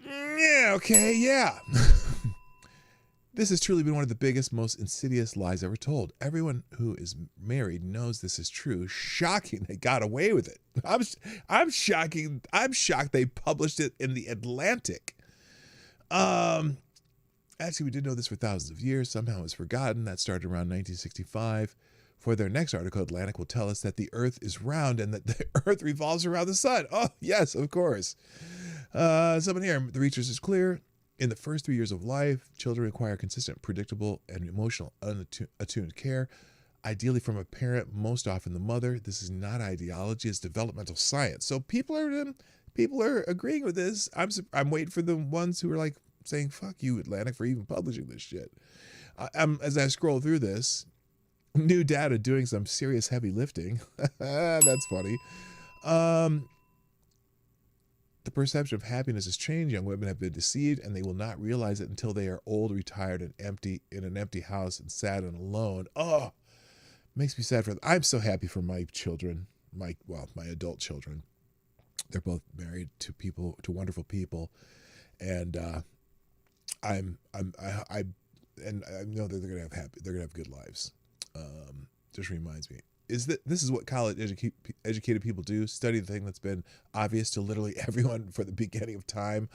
Yeah, okay, yeah. This has truly been one of the biggest, most insidious lies ever told. Everyone who is married knows this is true. Shocking they got away with it. I'm shocked they published it in The Atlantic. Actually, we did know this for thousands of years. Somehow it was forgotten. That started around 1965. For their next article, Atlantic will tell us that the Earth is round and that the Earth revolves around the sun. Oh, yes, of course. Someone here, the research is clear. In the first 3 years of life, children require consistent, predictable, and emotional attuned care, ideally from a parent, most often the mother. This is not ideology, it's developmental science. So people are agreeing with this. I'm waiting for the ones who are like saying, fuck you, Atlantic, for even publishing this shit. As I scroll through this, new data doing some serious heavy lifting. That's funny. The perception of happiness has changed. Young women have been deceived, and they will not realize it until they are old, retired, and empty in an empty house and sad and alone. Oh, makes me sad for them. I'm so happy for my children, my adult children. They're both married to wonderful people, and I know that they're gonna have good lives. Just reminds me. This is what college educated people do? Study the thing that's been obvious to literally everyone for the beginning of time.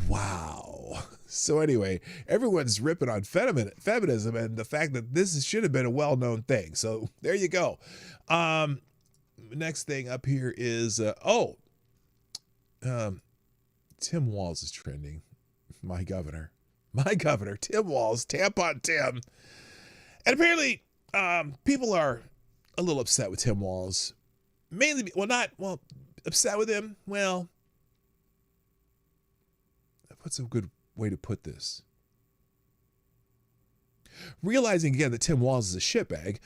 Wow. So anyway, everyone's ripping on feminism and the fact that this should have been a well-known thing. So there you go. Next thing up here is Tim Walz is trending. My governor, Tim Walz, Tampon Tim, and apparently people are a little upset with Tim Walz. Mainly, upset with him. Well, what's a good way to put this? realizing again that Tim Walz is a shitbag.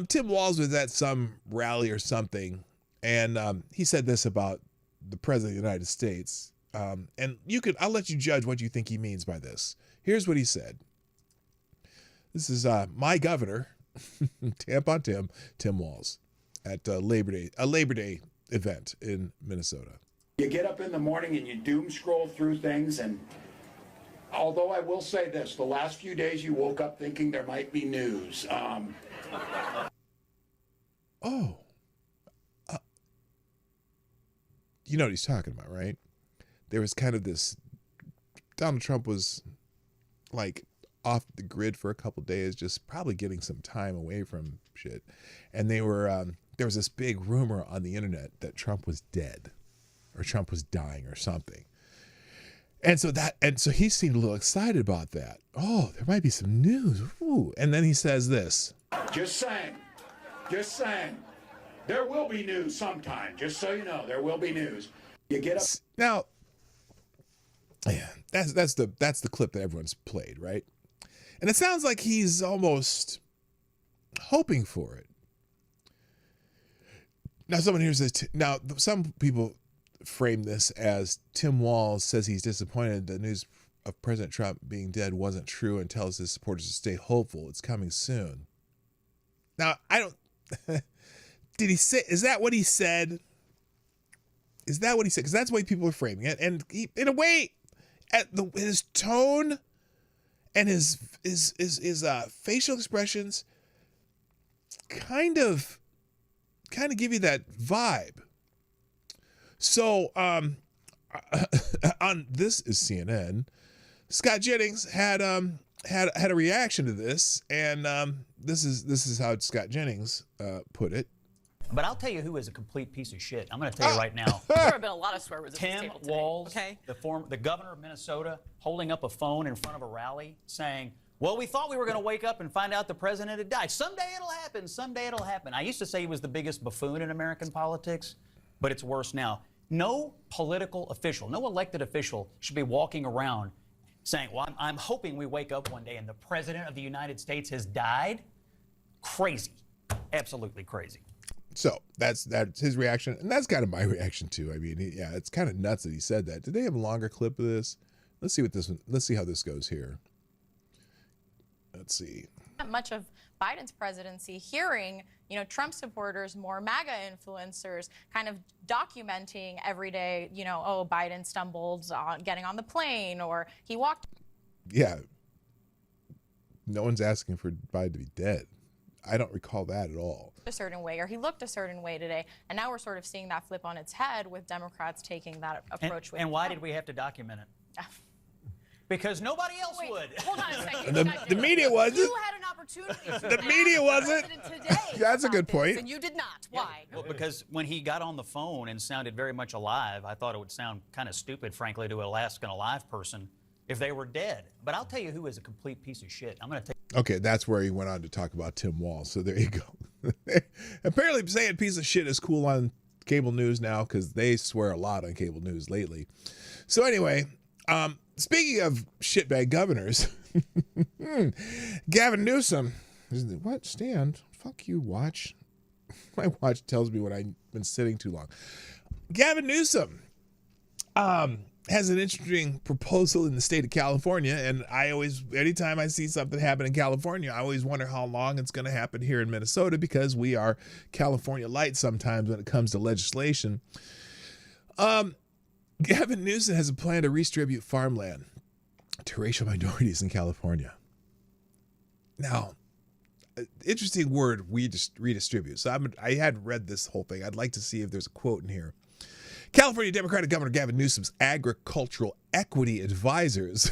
Tim Walz was at some rally or something, and he said this about the president of the United States. And I'll let you judge what you think he means by this. Here's what he said. This is my governor, Tampon Tim Walz, at a Labor Day event in Minnesota. You get up in the morning and you doom scroll through things, and although I will say this, the last few days you woke up thinking there might be news. You know what he's talking about, right? There was kind of this, Donald Trump was like off the grid for a couple days, just probably getting some time away from shit. And they were, there was this big rumor on the internet that Trump was dead or Trump was dying or something. And so he seemed a little excited about that. Oh, there might be some news. Ooh. And then he says this. Just saying. There will be news sometime. Just so you know, there will be news. You get up. Now, yeah, that's the clip that everyone's played, right? And it sounds like he's almost hoping for it. Now, someone here says, now some people frame this as Tim Walz says he's disappointed the news of President Trump being dead wasn't true and tells his supporters to stay hopeful. It's coming soon. Now, I don't... Did he say, is that what he said? Is that what he said? Because that's the way people are framing it. And he, in a way, his tone and his facial expressions kind of give you that vibe. So on This Is CNN, Scott Jennings had a reaction to this, and this is how Scott Jennings put it. But I'll tell you who is a complete piece of shit. I'm going to tell you right now. There have been a lot of swear words at this Tim table today. Walz, Okay. the governor of Minnesota, holding up a phone in front of a rally saying, well, we thought we were going to wake up and find out the president had died. Someday it'll happen. Someday it'll happen. I used to say he was the biggest buffoon in American politics, but it's worse now. No political official, no elected official should be walking around saying, well, I'm hoping we wake up one day and the president of the United States has died. Crazy. Absolutely crazy. So that's his reaction, and that's kind of my reaction too. I mean, yeah, it's kind of nuts that he said that. Did they have a longer clip of this? Let's see how this goes here. Let's see. Not much of Biden's presidency, hearing, Trump supporters, more MAGA influencers, kind of documenting every day, oh, Biden stumbled on getting on the plane, or he walked. Yeah. No one's asking for Biden to be dead. I don't recall that at all. A certain way, or he looked a certain way today, and now we're sort of seeing that flip on its head with Democrats taking that approach. And why did we have to document it? Because nobody else would. Hold on a second. The media wasn't. You had an opportunity. The media wasn't. Today That's a good point. And you did not. Why? Well, because when he got on the phone and sounded very much alive, I thought it would sound kind of stupid, frankly, to ask an alive person if they were dead. But I'll tell you who is a complete piece of shit. I'm going to take. Okay, that's where he went on to talk about Tim Walz. So there you go. Apparently saying piece of shit is cool on cable news now because they swear a lot on cable news lately. So anyway, speaking of shitbag governors, Gavin Newsom. What? Stand? Fuck you, watch. My watch tells me when I've been sitting too long. Gavin Newsom has an interesting proposal in the state of California, and anytime I see something happen in California, I always wonder how long it's going to happen here in Minnesota, because we are California light sometimes when it comes to legislation. Gavin Newsom has a plan to redistribute farmland to racial minorities in California. Now, interesting word, redistribute. So I had read this whole thing. I'd like to see if there's a quote in here. California Democratic Governor Gavin Newsom's agricultural equity advisors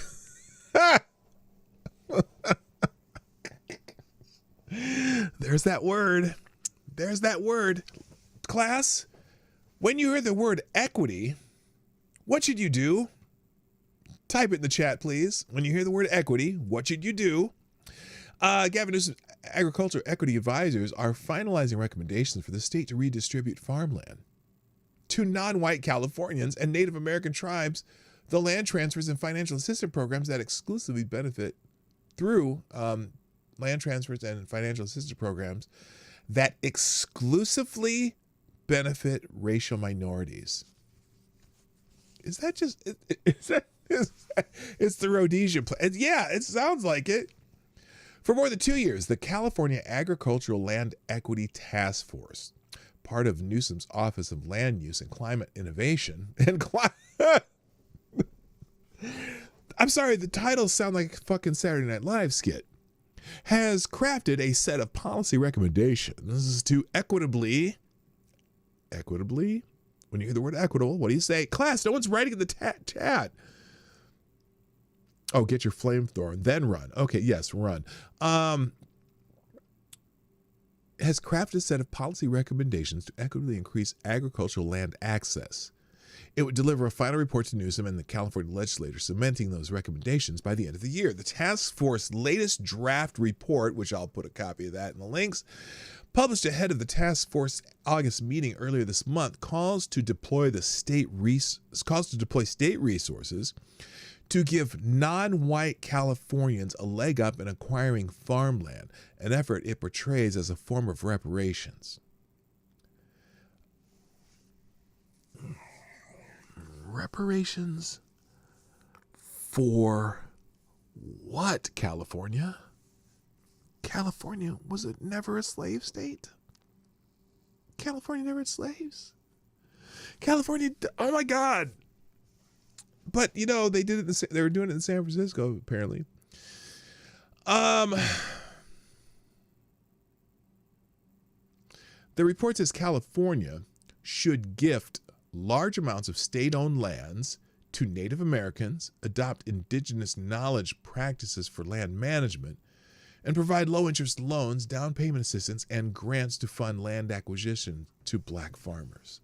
There's that word. Class, when you hear the word equity, what should you do? Type it in the chat, please. When you hear the word equity, what should you do? Gavin Newsom's agricultural equity advisors are finalizing recommendations for the state to redistribute farmland to non-white Californians and Native American tribes, the land transfers and financial assistance programs that exclusively benefit through land transfers and financial assistance programs that exclusively benefit racial minorities. Is that just, it's the Rhodesia plan? Yeah, it sounds like it. For more than 2 years, the California Agricultural Land Equity Task Force, part of Newsom's Office of Land Use and Climate Innovation, and I'm sorry, the titles sound like a fucking Saturday Night Live skit, has crafted a set of policy recommendations to equitably, when you hear the word equitable, what do you say? Class, no one's writing in the chat. Oh, get your flamethrower, then run. Okay, yes, run. Has crafted a set of policy recommendations to equitably increase agricultural land access. It would deliver a final report to Newsom and the California legislature, cementing those recommendations by the end of the year. The task force's latest draft report, which I'll put a copy of that in the links, published ahead of the task force August meeting earlier this month, calls to deploy state resources to give non-white Californians a leg up in acquiring farmland, an effort it portrays as a form of reparations. Reparations for what, California? California, was it never a slave state? California never had slaves? California, oh my God. But, you know, they were doing it in San Francisco, apparently. The report says California should gift large amounts of state-owned lands to Native Americans, adopt indigenous knowledge practices for land management, and provide low-interest loans, down payment assistance, and grants to fund land acquisition to black farmers.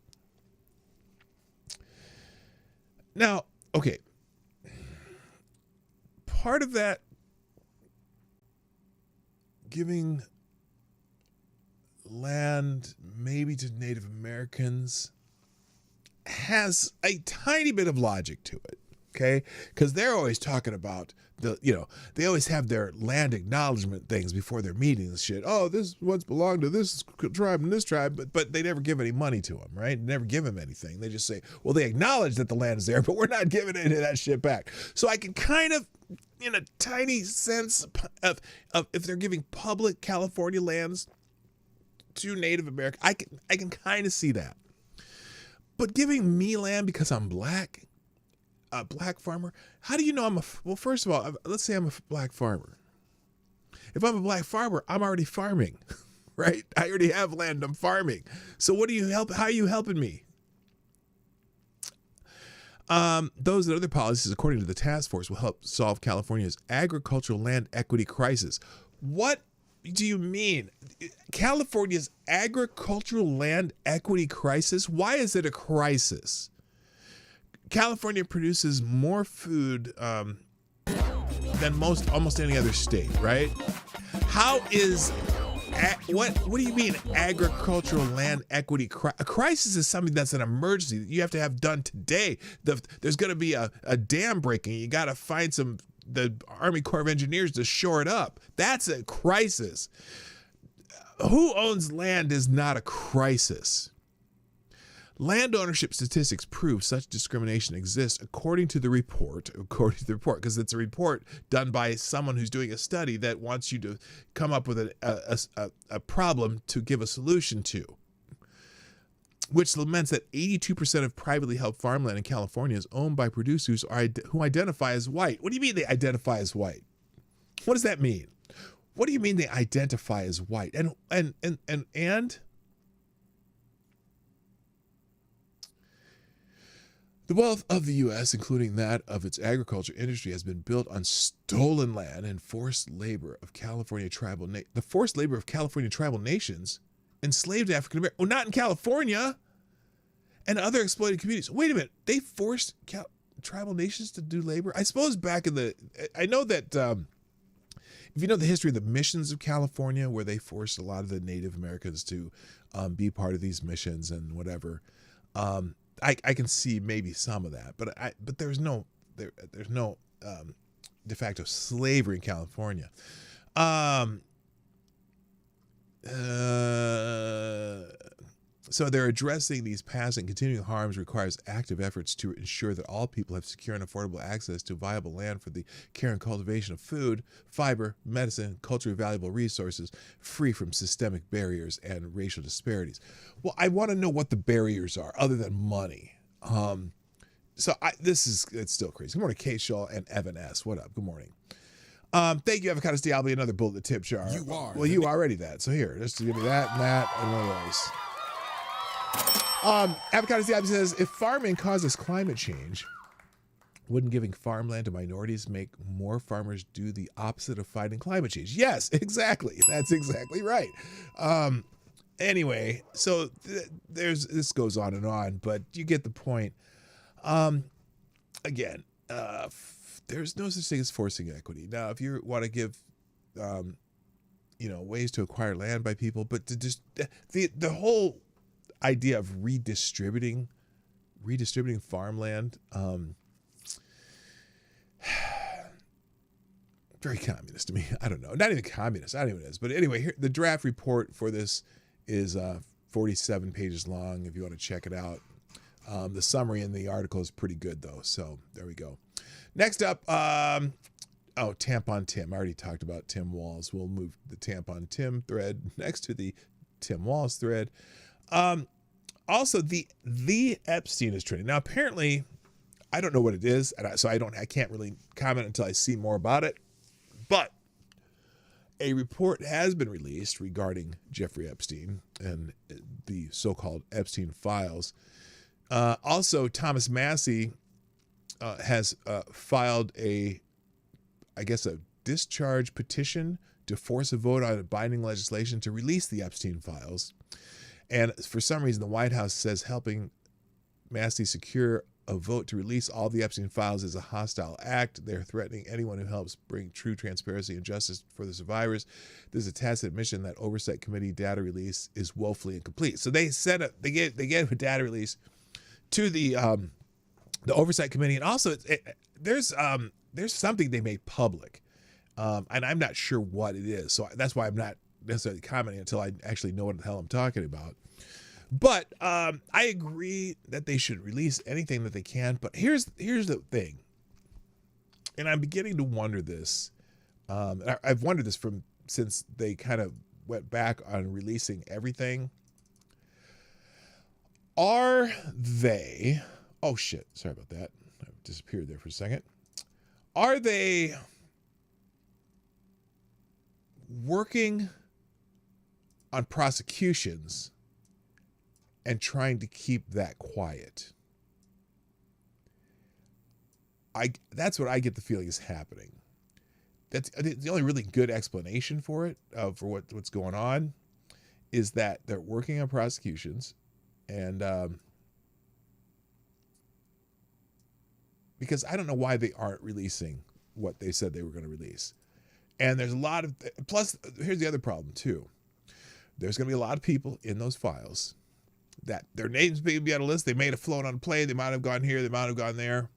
Now, okay, part of that giving land maybe to Native Americans has a tiny bit of logic to it, okay? Because they're always talking about they always have their land acknowledgement things before their meetings and shit. Oh, this once belonged to this tribe and this tribe, but they never give any money to them, right? Never give them anything. They just say, well, they acknowledge that the land is there, but we're not giving any of that shit back. So I can kind of, in a tiny sense of if they're giving public California lands to Native America, I can kind of see that. But giving me land because I'm black, a black farmer, how do you know well, first of all, let's say I'm a black farmer. If I'm a black farmer, I'm already farming, right? I already have land, I'm farming. So how are you helping me? Those and other policies, according to the task force, will help solve California's agricultural land equity crisis. What do you mean? California's agricultural land equity crisis? Why is it a crisis? California produces more food than almost any other state, right? How is what do you mean agricultural land equity a crisis is something that's an emergency that you have to have done today. There's going to be a dam breaking. You got to find the Army Corps of Engineers to shore it up. That's a crisis. Who owns land is not a crisis. Land ownership statistics prove such discrimination exists according to the report, because it's a report done by someone who's doing a study that wants you to come up with a problem to give a solution to, which laments that 82% of privately held farmland in California is owned by producers who identify as white. What do you mean they identify as white? What does that mean? What do you mean they identify as white? And the wealth of the U.S., including that of its agriculture industry, has been built on stolen land and forced labor of California tribal the forced labor of California tribal nations enslaved African Americans. Well, not in California, and other exploited communities. Wait a minute, they forced tribal nations to do labor? I suppose back in I know that if you know the history of the missions of California, where they forced a lot of the Native Americans to be part of these missions and whatever. I can see maybe some of that, but there's no de facto slavery in California. So they're addressing these past and continuing harms requires active efforts to ensure that all people have secure and affordable access to viable land for the care and cultivation of food, fiber, medicine, culturally valuable resources, free from systemic barriers and racial disparities. Well, I want to know what the barriers are other than money. It's still crazy. Good morning, Kate Shaw and Evan S. What up? Good morning. Thank you, Avocados Diablo. Another bullet in the tip jar. You are. Well, you already that. So here, just to give me that and that and one of those. Avocados Diablo says, if farming causes climate change, wouldn't giving farmland to minorities make more farmers do the opposite of fighting climate change? Yes, exactly. That's exactly right. Anyway, so this goes on, but you get the point. Again, there's no such thing as forcing equity. Now, if you want to give, ways to acquire land by people, but to just the whole idea of redistributing farmland, very communist to me. I don't know. Not even communist. I don't know what it is. But anyway, here, the draft report for this is 47 pages long if you want to check it out. The summary in the article is pretty good, though. So there we go. Next up, Tampon Tim. I already talked about Tim Walz. We'll move the Tampon Tim thread next to the Tim Walz thread. Also, the Epstein is trending. Now, apparently, I don't know what it is, and I can't really comment until I see more about it. But a report has been released regarding Jeffrey Epstein and the so-called Epstein files. Also, Thomas Massey has filed a discharge petition to force a vote on binding legislation to release the Epstein files. And for some reason, the White House says helping Massey secure a vote to release all the Epstein files is a hostile act. They're threatening anyone who helps bring true transparency and justice for the survivors. There's a tacit admission that Oversight Committee data release is woefully incomplete. So they gave a data release to the Oversight Committee, and also there's something they made public, and I'm not sure what it is. So that's why I'm not necessarily commenting until I actually know what the hell I'm talking about. But I agree that they should release anything that they can. But here's the thing, and I'm beginning to wonder this. I've wondered this since they kind of went back on releasing everything. Are they? Oh shit! Sorry about that. I disappeared there for a second. Are they working on prosecutions and trying to keep that quiet? That's what I get the feeling is happening. That's the only really good explanation for it, for what's going on, is that they're working on prosecutions, and because I don't know why they aren't releasing what they said they were going to release. And there's a lot of, plus here's the other problem too. There's going to be a lot of people in those files that their names may be on a list. They may have flown on a plane. They might have gone here. They might have gone there.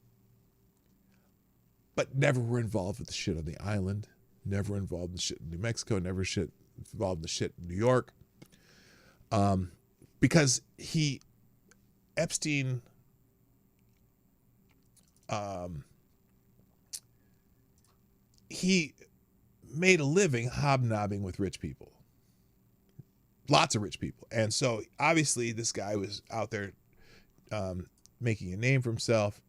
But never were involved with the shit on the island. Never involved in the shit in New Mexico. Never involved in the shit in New York. Because Epstein, he made a living hobnobbing with rich people. Lots of rich people. And so obviously this guy was out there making a name for himself,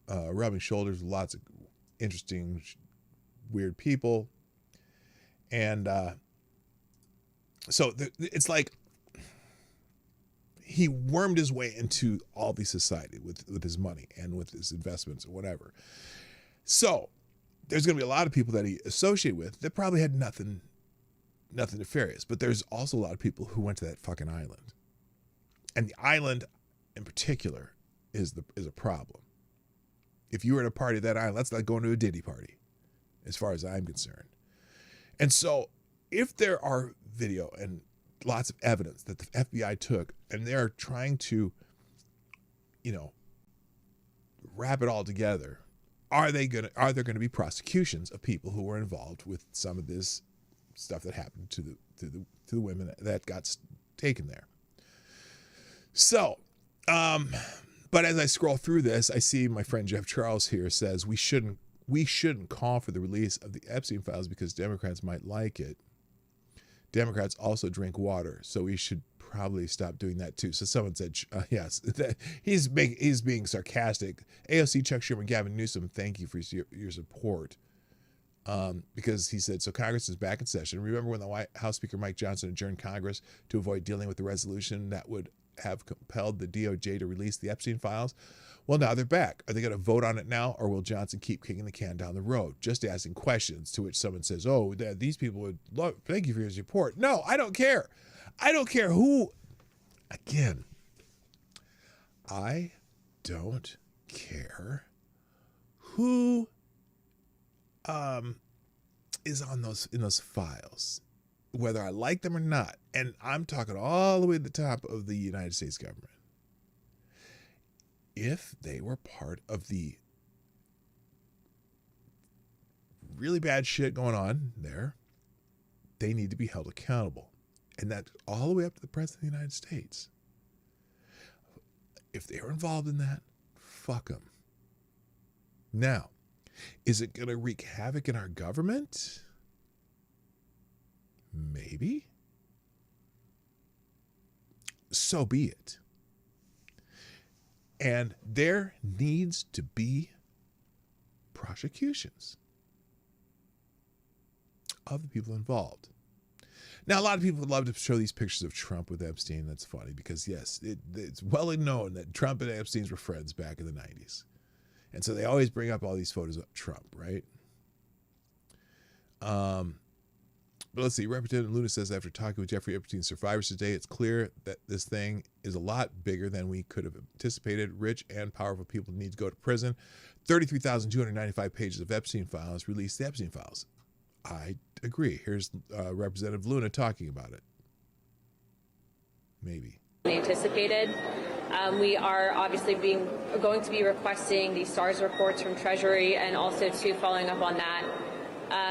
rubbing shoulders with lots of interesting, weird people. And so it's like he wormed his way into all the society with his money and with his investments or whatever. So there's going to be a lot of people that he associated with that probably had nothing nefarious. But there's also a lot of people who went to that fucking island. And the island in particular is a problem. If you were at a party at that island, that's like going to a Diddy party, as far as I'm concerned. And so if there are video and lots of evidence that the FBI took and they're trying to, wrap it all together, are there going to be prosecutions of people who were involved with some of this stuff that happened to the women that got taken there. So, but as I scroll through this, I see my friend Jeff Charles here says we shouldn't call for the release of the Epstein files because Democrats might like it. Democrats also drink water, so we should probably stop doing that too. So someone said, yes, he's being sarcastic. AOC, Chuck Schumer, Gavin Newsom, thank you for your support. Because he said, so Congress is back in session. Remember when the White House Speaker Mike Johnson adjourned Congress to avoid dealing with the resolution that would have compelled the DOJ to release the Epstein files? Well, now they're back. Are they going to vote on it now, or will Johnson keep kicking the can down the road? Just asking questions, to which someone says, oh, these people would love, thank you for your support. No, I don't care. I don't care who, again, I don't care who is on in those files, whether I like them or not. And I'm talking all the way to the top of the United States government. If they were part of the really bad shit going on there, they need to be held accountable. And that's all the way up to the President of the United States. If they were involved in that, fuck them. Now, is it going to wreak havoc in our government? Maybe. So be it. And there needs to be prosecutions of the people involved. Now, a lot of people would love to show these pictures of Trump with Epstein. That's funny because, yes, it's well known that Trump and Epstein were friends back in the 90s. And so they always bring up all these photos of Trump, right? But let's see. Representative Luna says, after talking with Jeffrey Epstein's survivors today, it's clear that this thing is a lot bigger than we could have anticipated. Rich and powerful people need to go to prison. 33,295 pages of Epstein files. Release the Epstein files. I agree. Here's Representative Luna talking about it. Maybe. Anticipated. We are obviously going to be requesting the SARS reports from Treasury, and also too following up on that.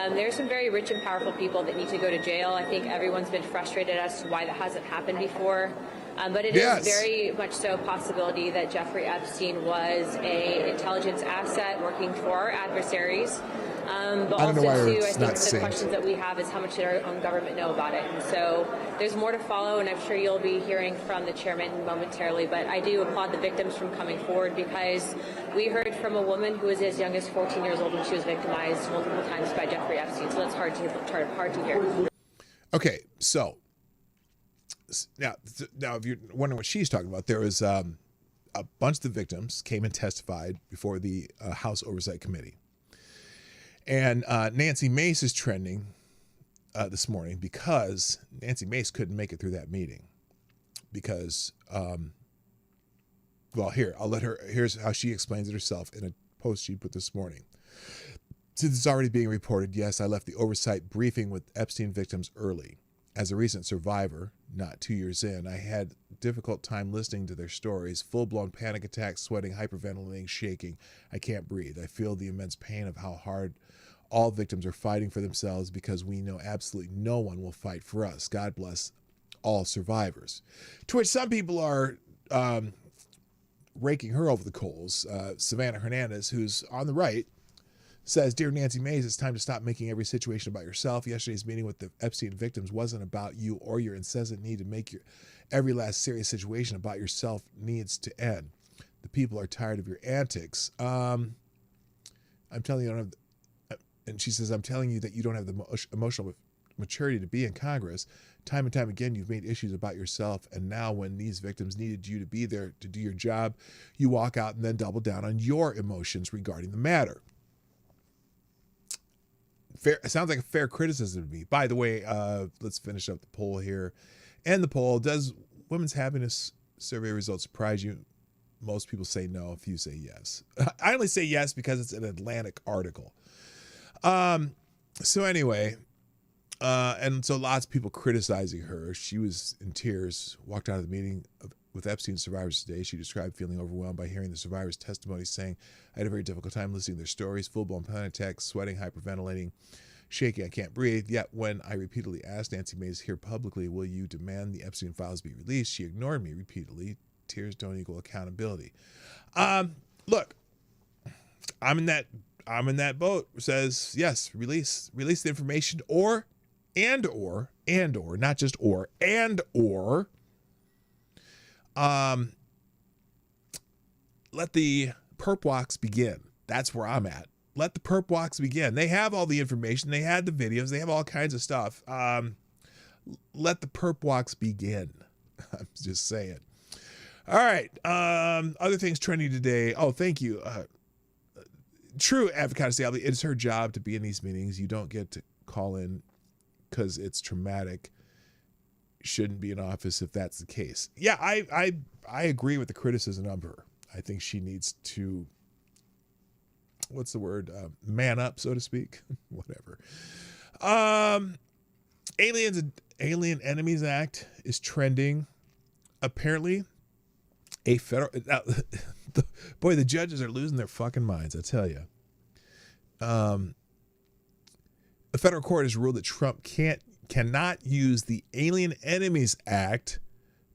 There's some very rich and powerful people that need to go to jail. I think everyone's been frustrated as to why that hasn't happened before. But it is very much so a possibility that Jeffrey Epstein was an intelligence asset working for our adversaries. But also, too, I think the questions that we have is how much did our own government know about it? And so there's more to follow, and I'm sure you'll be hearing from the chairman momentarily. But I do applaud the victims from coming forward, because we heard from a woman who was as young as 14 years old when she was victimized multiple times by Jeffrey Epstein. So that's hard to hear. Okay, so now if you're wondering what she's talking about, there was a bunch of the victims came and testified before the House Oversight Committee. And Nancy Mace is trending this morning because Nancy Mace couldn't make it through that meeting because, well, here, I'll let her, here's how she explains it herself in a post she put this morning. Since it's already being reported, yes, I left the oversight briefing with Epstein victims early. As a recent survivor, not 2 years in, I had a difficult time listening to their stories. Full-blown panic attacks, sweating, hyperventilating, shaking. I can't breathe. I feel the immense pain of how hard all victims are fighting for themselves, because we know absolutely no one will fight for us. God bless all survivors. To which some people are raking her over the coals. Savannah Hernandez, who's on the right, says, Dear Nancy Mace, it's time to stop making every situation about yourself. Yesterday's meeting with the Epstein victims wasn't about you or your incessant need to make your every last serious situation about yourself needs to end. The people are tired of your antics. I'm telling you, I don't have, and she says, I'm telling you that you don't have the emotional maturity to be in Congress. Time and time again, you've made issues about yourself. And now when these victims needed you to be there to do your job, you walk out and then double down on your emotions regarding the matter. Fair, it sounds like a fair criticism to me. By the way, let's finish up the poll here. And the poll, does women's happiness survey results surprise you? Most people say no. A few say yes. I only say yes because it's an Atlantic article. So anyway, and so lots of people criticizing her. She was in tears, walked out of the meeting with Epstein survivors today. She described feeling overwhelmed by hearing the survivors' testimony, saying, I had a very difficult time listening to their stories, full-blown panic attacks, sweating, hyperventilating, shaking. I can't breathe. Yet when I repeatedly asked Nancy Mace here publicly, will you demand the Epstein files be released? She ignored me repeatedly. Tears don't equal accountability. Look, I'm in that boat. Says yes, release the information, or not just or let the perp walks begin. That's where I'm at. Let the perp walks begin. They have all the information. They had the videos. They have all kinds of stuff. Let the perp walks begin. I'm just saying. All right. Other things trending today. Oh, thank you. True Avocado Sally. It's her job to be in these meetings. You don't get to call in because it's traumatic. Shouldn't be in office if that's the case. Yeah, I agree with the criticism of her. I think she needs to, what's the word? Man up, so to speak. Whatever. Alien Enemies Act is trending. Apparently, a federal... boy, the judges are losing their fucking minds, I tell you. A federal court has ruled that Trump cannot use the Alien Enemies Act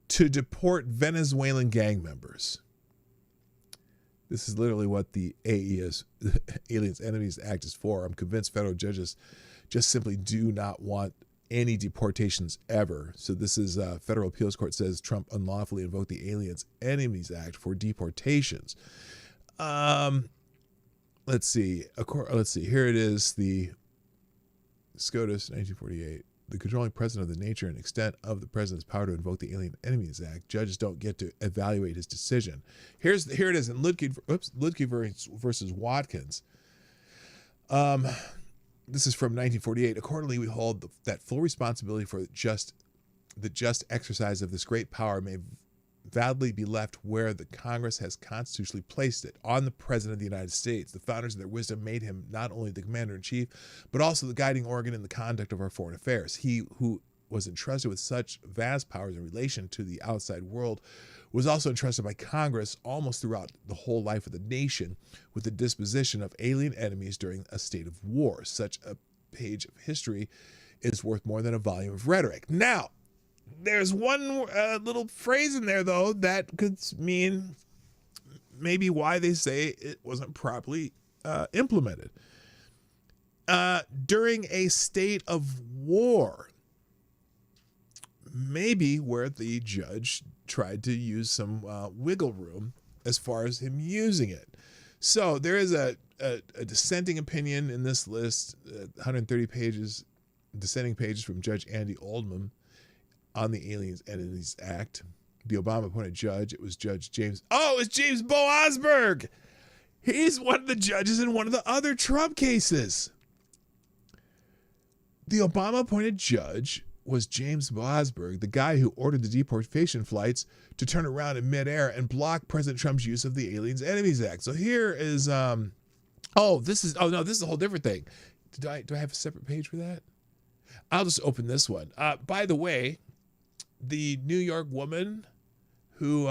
to deport Venezuelan gang members. This is literally what the AES, Aliens Enemies Act, is for. I'm convinced federal judges just simply do not want any deportations ever. So this is federal appeals court says Trump unlawfully invoked the Aliens Enemies Act for deportations. Let's see. Here it is. The SCOTUS 1948. The controlling precedent of the nature and extent of the president's power to invoke the Alien Enemies Act. Judges don't get to evaluate his decision. Here it is in Ludke versus Watkins. This is from 1948. Accordingly, we hold that full responsibility for the just exercise of this great power may validly be left where the Congress has constitutionally placed it, on the President of the United States. The founders of their wisdom made him not only the commander-in-chief, but also the guiding organ in the conduct of our foreign affairs. He who was entrusted with such vast powers in relation to the outside world was also entrusted by Congress almost throughout the whole life of the nation with the disposition of alien enemies during a state of war. Such a page of history is worth more than a volume of rhetoric. Now, there's one little phrase in there, though, that could mean maybe why they say it wasn't properly implemented. During a state of war, maybe where the judge tried to use some wiggle room as far as him using it. So there is a dissenting opinion in this list, 130 pages, dissenting pages from Judge Andy Oldham on the Alien Enemies Act. The Obama-appointed judge, it was Judge James... Oh, it's James Boasberg! He's one of the judges in one of the other Trump cases. The Obama-appointed judge was James Boasberg, the guy who ordered the deportation flights to turn around in midair and block President Trump's use of the Aliens Enemies Act. So here is... this is a whole different thing. Do I have a separate page for that? I'll just open this one. By the way, the New York woman who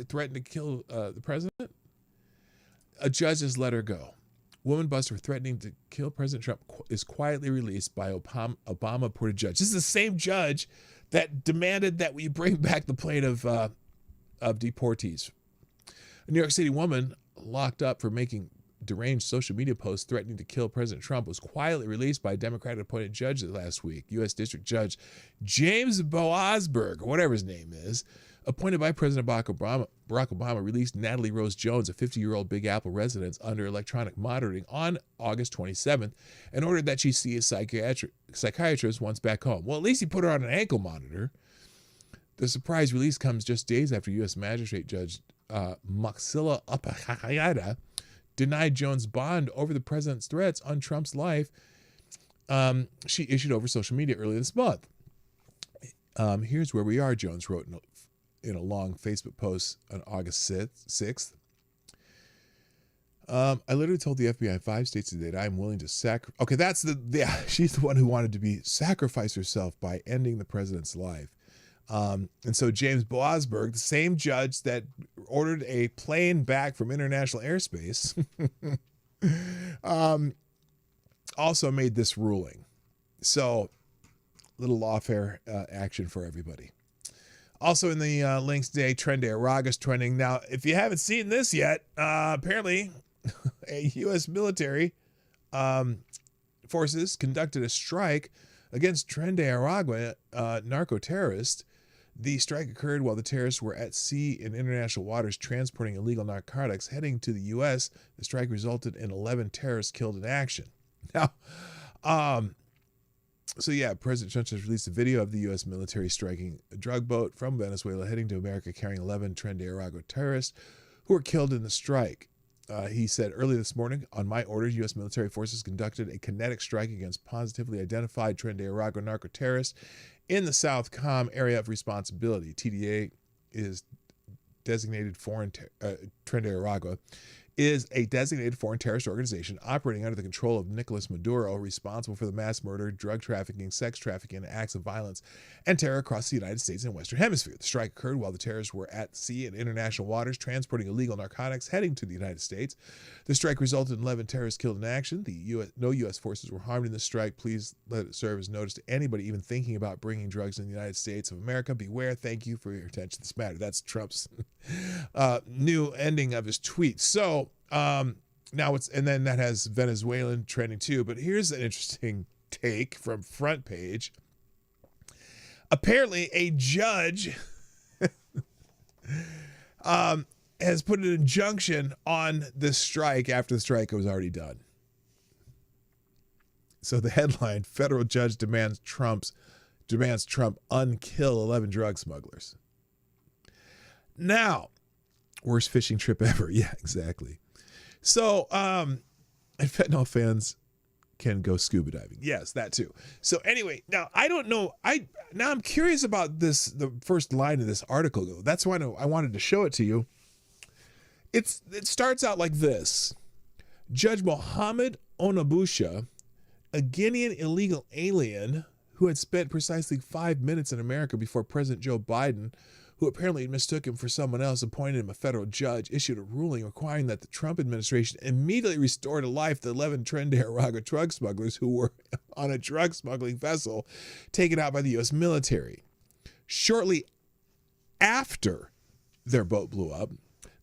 threatened to kill the president, a judge has let her go. Woman buster threatening to kill President Trump is quietly released by Obama-appointed judge. This is the same judge that demanded that we bring back the plane of deportees. A New York City woman locked up for making deranged social media posts threatening to kill President Trump was quietly released by a Democratic-appointed judge last week. U.S. District Judge James Boasberg, or whatever his name is, appointed by President Barack Obama, released Natalie Rose Jones, a 50-year-old Big Apple resident, under electronic monitoring on August 27th and ordered that she see a psychiatrist once back home. Well, at least he put her on an ankle monitor. The surprise release comes just days after U.S. Magistrate Judge Maxilla Upahayada denied Jones' bond over the president's threats on Trump's life she issued over social media earlier this month. Here's where we are, Jones wrote in a long Facebook post on August 6th. I literally told the FBI in 5 states today that I'm willing to Okay, that's she's the one who wanted to sacrifice herself by ending the president's life. And so James Boasberg, the same judge that ordered a plane back from international airspace, also made this ruling. So, little lawfare action for everybody. Also in the links today, Trend de Aragua is trending. Now, if you haven't seen this yet, apparently a U.S. military forces conducted a strike against Trend de Aragua narco-terrorists. The strike occurred while the terrorists were at sea in international waters transporting illegal narcotics heading to the U.S. The strike resulted in 11 terrorists killed in action. Now, so yeah, President Trump has released a video of the U.S. military striking a drug boat from Venezuela heading to America carrying 11 Trend de Aragua terrorists who were killed in the strike. He said earlier this morning, on my orders, U.S. military forces conducted a kinetic strike against positively identified Trend de Aragua narco-terrorists in the South Com area of responsibility. TDA is designated foreign Trend de Aragua is a designated foreign terrorist organization operating under the control of Nicolas Maduro, responsible for the mass murder, drug trafficking, sex trafficking, and acts of violence and terror across the United States and Western Hemisphere. The strike occurred while the terrorists were at sea in international waters transporting illegal narcotics heading to the United States. The strike resulted in 11 terrorists killed in action. No U.S. forces were harmed in the strike. Please let it serve as notice to anybody even thinking about bringing drugs in the United States of America. Beware. Thank you for your attention to this matter. That's Trump's new ending of his tweet. So, now and then that has Venezuelan trending too, but here's an interesting take from Front Page. Apparently a judge has put an injunction on this strike after the strike was already done. So the headline, federal judge demands Trump unkill 11 drug smugglers. Now, worst fishing trip ever. Yeah, exactly. So, and fentanyl fans can go scuba diving. Yes, that too. So anyway, now I don't know. I'm curious about this, the first line of this article. That's why I wanted to show it to you. It starts out like this. Judge Mohammed Onabusha, a Guinean illegal alien who had spent precisely 5 minutes in America before President Joe Biden, who apparently mistook him for someone else, appointed him a federal judge, issued a ruling requiring that the Trump administration immediately restore to life the 11 Trend de Aragua drug smugglers who were on a drug smuggling vessel taken out by the U.S. military. Shortly after their boat blew up,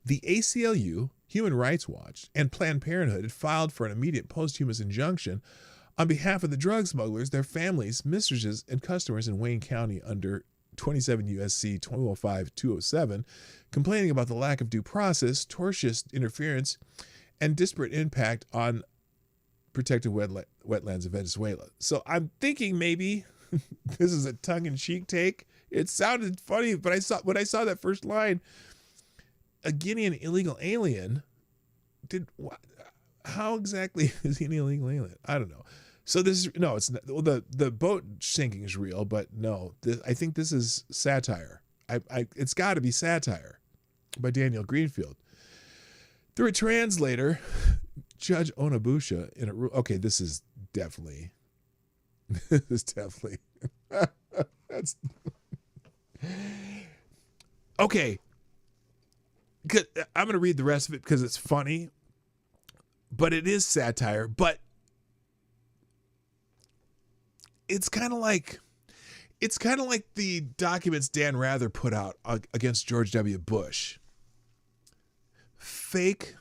the ACLU, Human Rights Watch, and Planned Parenthood had filed for an immediate posthumous injunction on behalf of the drug smugglers, their families, mistresses, and customers in Wayne County under 27 U.S.C. 2005-207, complaining about the lack of due process, tortious interference, and disparate impact on protected wetlands of Venezuela. So I'm thinking maybe this is a tongue-in-cheek take. It sounded funny, but when I saw that first line, a Guinean illegal alien, how exactly is he an illegal alien? I don't know. So it's not, well, the boat sinking is real, but no, I think this is satire. It's got to be satire by Daniel Greenfield. Through a translator, Judge Onabusha okay, this is definitely that's okay. I'm going to read the rest of it because it's funny, but it is satire, but it's kind of like the documents Dan Rather put out against George W. Bush. Fake,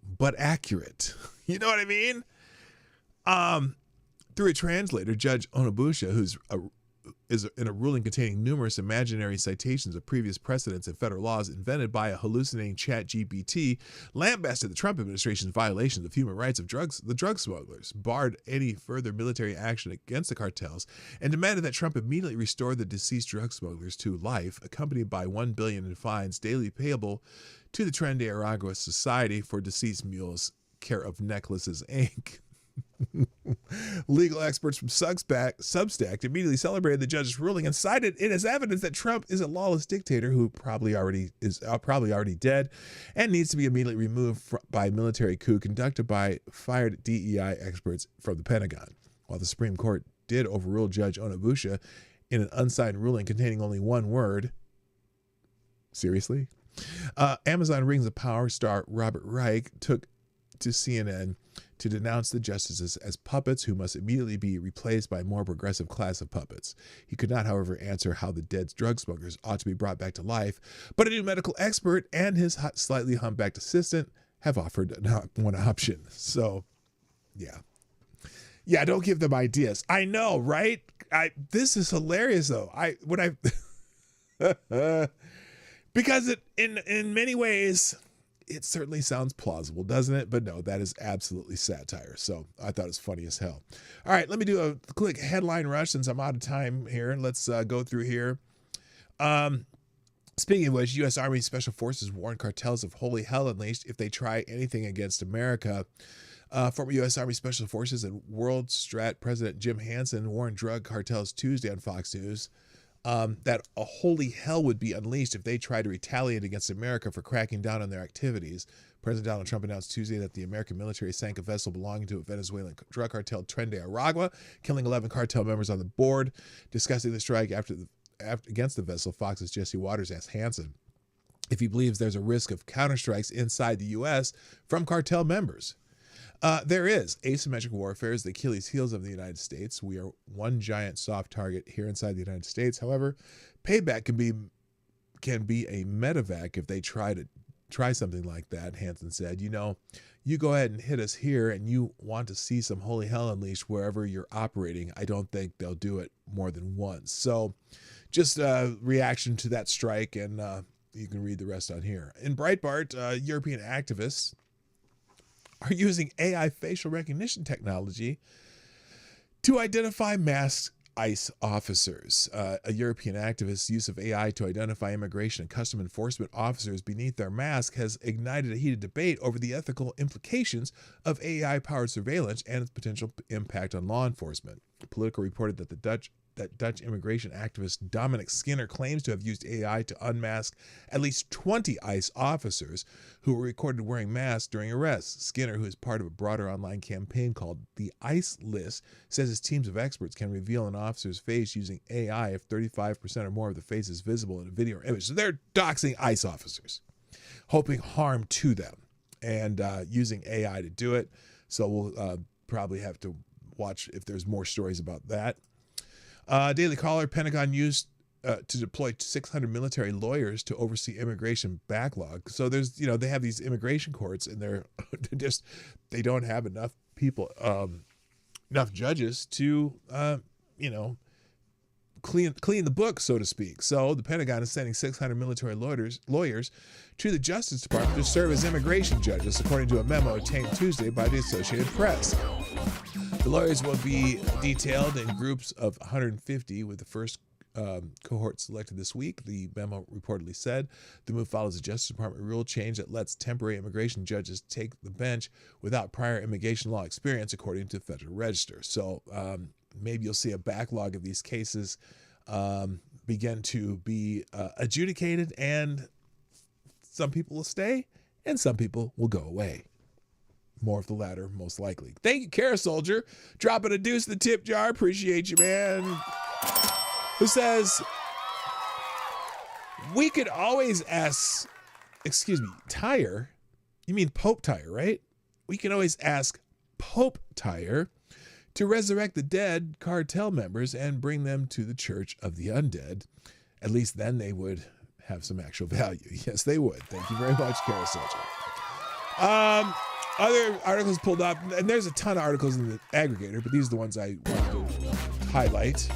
but accurate. You know what I mean? Through a translator, Judge Onabusha, is in a ruling containing numerous imaginary citations of previous precedents and federal laws invented by a hallucinating ChatGPT, lambasted the Trump administration's violations of human rights of the drug smugglers, barred any further military action against the cartels, and demanded that Trump immediately restore the deceased drug smugglers to life, accompanied by $1 billion in fines daily payable to the Trend de Aragua Society for Deceased Mules, care of Necklaces, Inc. Legal experts from Substack immediately celebrated the judge's ruling and cited it as evidence that Trump is a lawless dictator who probably already dead and needs to be immediately removed by military coup conducted by fired DEI experts from the Pentagon. While the Supreme Court did overrule Judge Onabusha in an unsigned ruling containing only one word. Seriously? Amazon Rings of Power star Robert Reich took to CNN to denounce the justices as puppets who must immediately be replaced by a more progressive class of puppets. He could not, however, answer how the dead drug smokers ought to be brought back to life, but a new medical expert and his slightly humpbacked assistant have offered one option. So, yeah. Yeah, don't give them ideas. I know, right? This is hilarious, though. Because in many ways, it certainly sounds plausible, doesn't it? But no, that is absolutely satire. So I thought it was funny as hell. All right, let me do a quick headline rush since I'm out of time here. Let's go through here. Speaking of which, U.S. Army Special Forces warn cartels of holy hell unleashed if they try anything against America. Former U.S. Army Special Forces and World Strat President Jim Hansen warned drug cartels Tuesday on Fox News that a holy hell would be unleashed if they tried to retaliate against America for cracking down on their activities. President Donald Trump announced Tuesday that the American military sank a vessel belonging to a Venezuelan drug cartel, Tren de Aragua, killing 11 cartel members on the board. Discussing the strike against the vessel, Fox's Jesse Waters asked Hansen if he believes there's a risk of counterstrikes inside the U.S. from cartel members. There is. Asymmetric warfare is the Achilles heels of the United States. We are one giant soft target here inside the United States. However, payback can be a medevac if they try something like that, Hansen said. You know, you go ahead and hit us here and you want to see some holy hell unleashed wherever you're operating. I don't think they'll do it more than once. So just a reaction to that strike, and you can read the rest on here. In Breitbart, European activists are using AI facial recognition technology to identify masked ICE officers. A European activist's use of AI to identify immigration and custom enforcement officers beneath their mask has ignited a heated debate over the ethical implications of AI-powered surveillance and its potential impact on law enforcement. Politico reported that Dutch immigration activist Dominic Skinner claims to have used AI to unmask at least 20 ICE officers who were recorded wearing masks during arrests. Skinner, who is part of a broader online campaign called the ICE List, says his teams of experts can reveal an officer's face using AI if 35% or more of the face is visible in a video or image. So they're doxing ICE officers, hoping harm to them, and using AI to do it. So we'll probably have to watch if there's more stories about that. Daily Caller, Pentagon used to deploy 600 military lawyers to oversee immigration backlog. So there's, they have these immigration courts, and they don't have enough people, enough judges to, clean the book, so to speak. So the Pentagon is sending 600 military lawyers to the Justice Department to serve as immigration judges, according to a memo obtained Tuesday by the Associated Press. The lawyers will be detailed in groups of 150, with the first cohort selected this week, the memo reportedly said. The move follows a Justice Department rule change that lets temporary immigration judges take the bench without prior immigration law experience, according to the Federal Register. So maybe you'll see a backlog of these cases begin to be adjudicated, and some people will stay and some people will go away. More of the latter, most likely. Thank you, Cara Soldier. Dropping a deuce in the tip jar. Appreciate you, man. Who says, we could always ask, Tyre? You mean Pope Tyre, right? We can always ask Pope Tyre to resurrect the dead cartel members and bring them to the Church of the Undead. At least then they would have some actual value. Yes, they would. Thank you very much, Cara Soldier. Other articles pulled up, and there's a ton of articles in the aggregator, but these are the ones I wanted to highlight.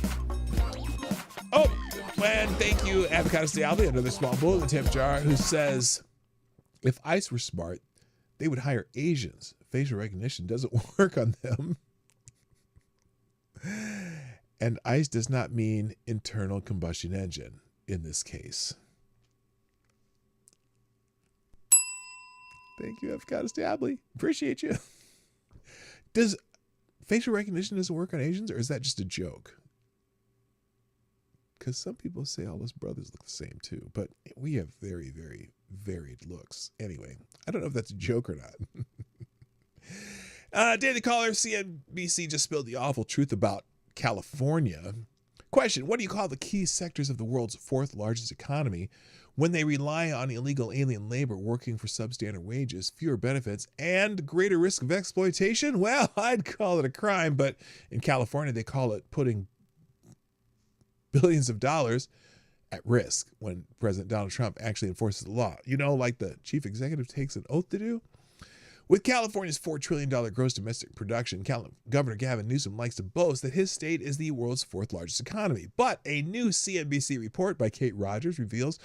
Oh, and thank you, Avocado Stialdi, another small bull in the tip jar, who says, if ICE were smart, they would hire Asians. Facial recognition doesn't work on them. And ICE does not mean internal combustion engine in this case. Thank you, Avocado Stiably. Appreciate you. Does facial recognition doesn't work on Asians, or is that just a joke? Because some people say all us brothers look the same too, but we have very, very varied looks. Anyway, I don't know if that's a joke or not. Daily Caller, CNBC just spilled the awful truth about California. Question, what do you call the key sectors of the world's fourth largest economy when they rely on illegal alien labor working for substandard wages, fewer benefits, and greater risk of exploitation? Well, I'd call it a crime, but in California, they call it putting billions of dollars at risk when President Donald Trump actually enforces the law. You know, like the chief executive takes an oath to do? With California's $4 trillion gross domestic production, Governor Gavin Newsom likes to boast that his state is the world's fourth largest economy. But a new CNBC report by Kate Rogers reveals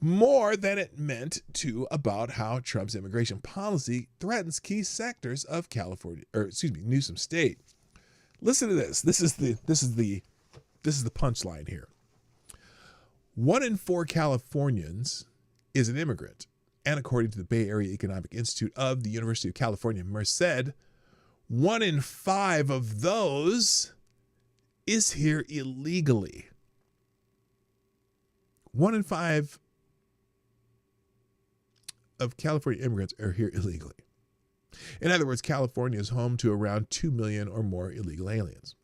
more than it meant to about how Trump's immigration policy threatens key sectors of Newsom's state. Listen to this. This is the punchline here. 1 in 4 Californians is an immigrant. And according to the Bay Area Economic Institute of the University of California, Merced, 1 in 5 of those is here illegally. 1 in 5 of California immigrants are here illegally. In other words, California is home to around 2 million or more illegal aliens.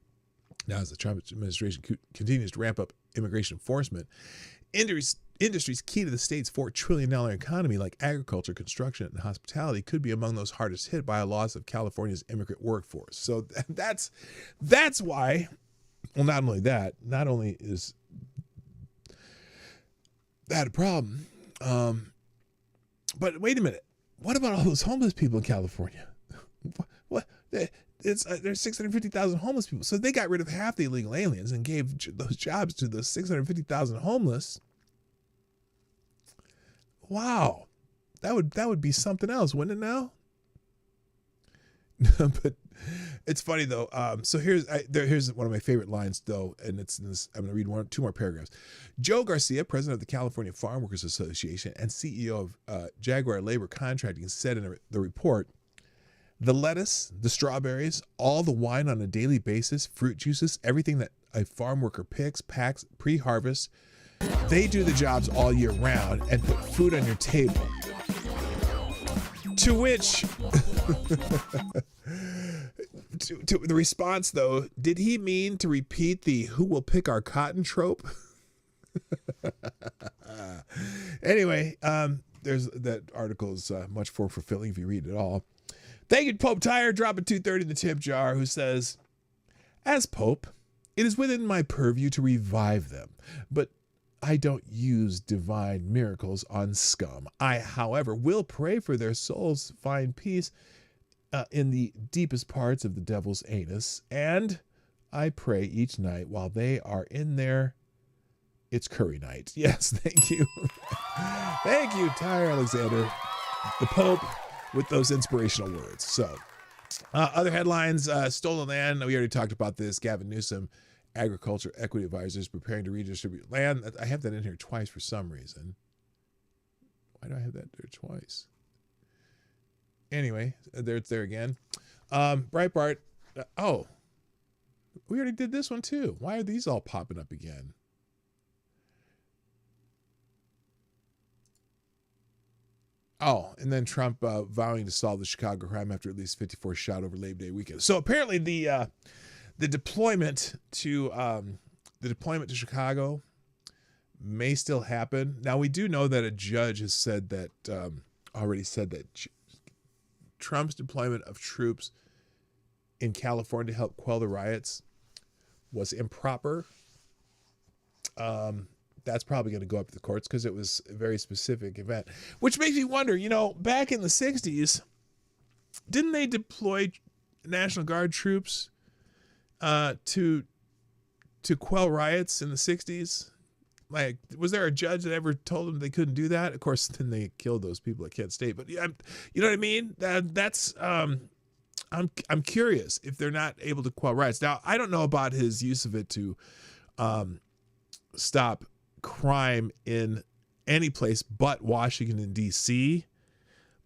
Now, as the Trump administration continues to ramp up immigration enforcement, industries key to the state's $4 trillion economy, like agriculture, construction, and hospitality, could be among those hardest hit by a loss of California's immigrant workforce. So that's why, well, not only is that a problem, but wait a minute. What about all those homeless people in California? What? There's 650,000 homeless people. So they got rid of half the illegal aliens and gave those jobs to the 650,000 homeless. Wow. That would be something else, wouldn't it now? But it's funny though. So here's one of my favorite lines though, and it's this. I'm going to read two more paragraphs. Joe Garcia, president of the California Farm Workers Association and CEO of Jaguar Labor Contracting, said in the report, the lettuce, the strawberries, all the wine on a daily basis, fruit juices, everything that a farm worker picks, packs, pre-harvest, they do the jobs all year round and put food on your table. To which, to the response though, did he mean to repeat the "who will pick our cotton" trope? Anyway, there's that article is much more fulfilling if you read it all. Thank you, Pope Tire, dropping $2.30 in the tip jar, who says, as Pope, it is within my purview to revive them, but I don't use divine miracles on scum. I, however, will pray for their souls find peace in the deepest parts of the devil's anus, and I pray each night while they are in there. It's curry night. Yes, thank you. Thank you, Tyre Alexander, the Pope, with those inspirational words. So, other headlines, stolen land. We already talked about this. Gavin Newsom, agriculture equity advisors preparing to redistribute land. I have that in here twice for some reason. Why do I have that there twice? Anyway, it's there again. Breitbart. Oh, we already did this one too. Why are these all popping up again? Oh, and then Trump vowing to solve the Chicago crime after at least 54 shot over Labor Day weekend. So apparently the deployment to Chicago may still happen. Now we do know that a judge has said that already said that Trump's deployment of troops in California to help quell the riots was improper. That's probably going to go up to the courts because it was a very specific event, which makes me wonder, back in the 60s, didn't they deploy National Guard troops to quell riots in the 60s? Like, was there a judge that ever told them they couldn't do that? Of course, then they killed those people at Kent State. But yeah, you know what I mean? That's I'm curious if they're not able to quell riots. Now, I don't know about his use of it to stop crime in any place but Washington, D.C.,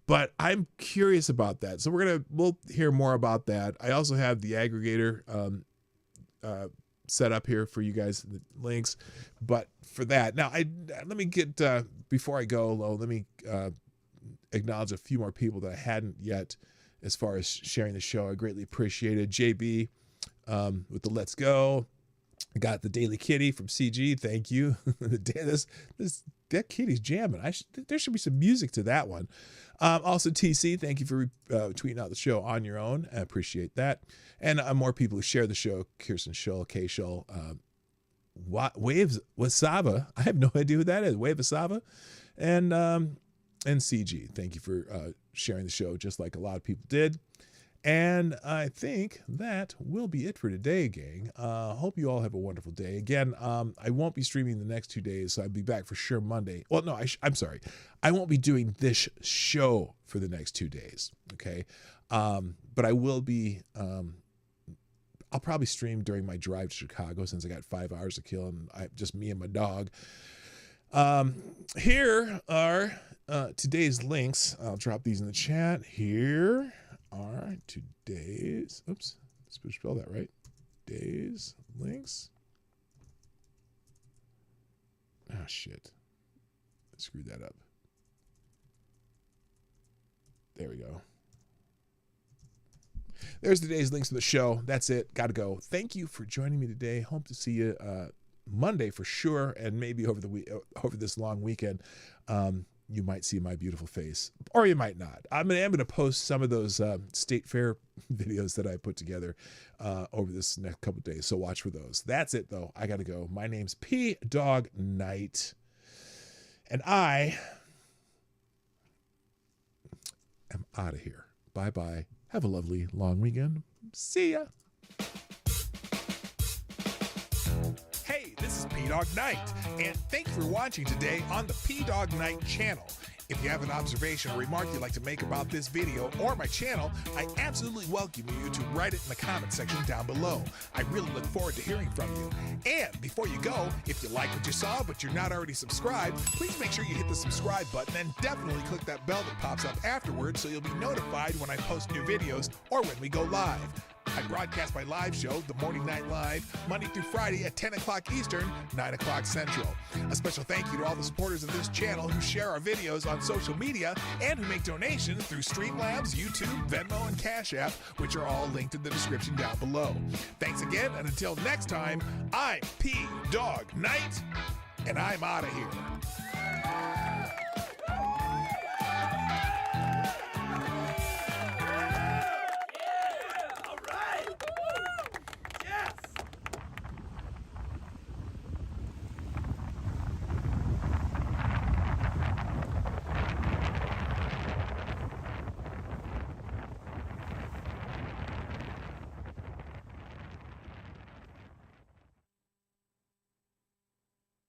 but I'm curious about that. So we'll hear more about that. I also have the aggregator set up here for you guys, the links. But for that, now let me get before I go, let me acknowledge a few more people that I hadn't yet as far as sharing the show. I greatly appreciate it. JB with the Let's Go. I got the Daily Kitty from CG. Thank you. That kitty's jamming. There should be some music to that one. Also, TC, thank you for tweeting out the show on your own. I appreciate that. And more people who share the show. Kirsten Shull, K Shull, Waves Wasava. I have no idea who that is. Wave Wasava. And CG. Thank you for sharing the show just like a lot of people did. And I think that will be it for today, gang. Hope you all have a wonderful day. Again, I won't be streaming the next 2 days, so I'll be back for sure Monday. Well, no, I'm sorry. I won't be doing this show for the next 2 days, okay? But I will be, I'll probably stream during my drive to Chicago since I got 5 hours to kill and just me and my dog. Here are today's links. I'll drop these in the chat. Here are today's, oops, let's spell that right. Days links. Oh shit. I screwed that up. There we go. There's today's links to the show. That's it. Gotta go. Thank you for joining me today. Hope to see you Monday for sure, and maybe over this long weekend. You might see my beautiful face, or you might not. I'm gonna post some of those state fair videos that I put together over this next couple of days, so watch for those. That's it, though. I gotta go. My name's PDawgKnight, and I am out of here. Bye-bye. Have a lovely long weekend. See ya. Hey, this is PDawgKnight, and thanks for watching today on the PDawgKnight channel. If you have an observation or remark you'd like to make about this video or my channel, I absolutely welcome you to write it in the comment section down below. I really look forward to hearing from you. And before you go, if you like what you saw but you're not already subscribed, please make sure you hit the subscribe button and definitely click that bell that pops up afterwards so you'll be notified when I post new videos or when we go live. I broadcast my live show, The Morning Night Live, Monday through Friday at 10 o'clock Eastern, 9 o'clock Central. A special thank you to all the supporters of this channel who share our videos on social media and who make donations through Streamlabs, YouTube, Venmo, and Cashapp, which are all linked in the description down below. Thanks again, and until next time, I'm PDawgKnight, and I'm out of here.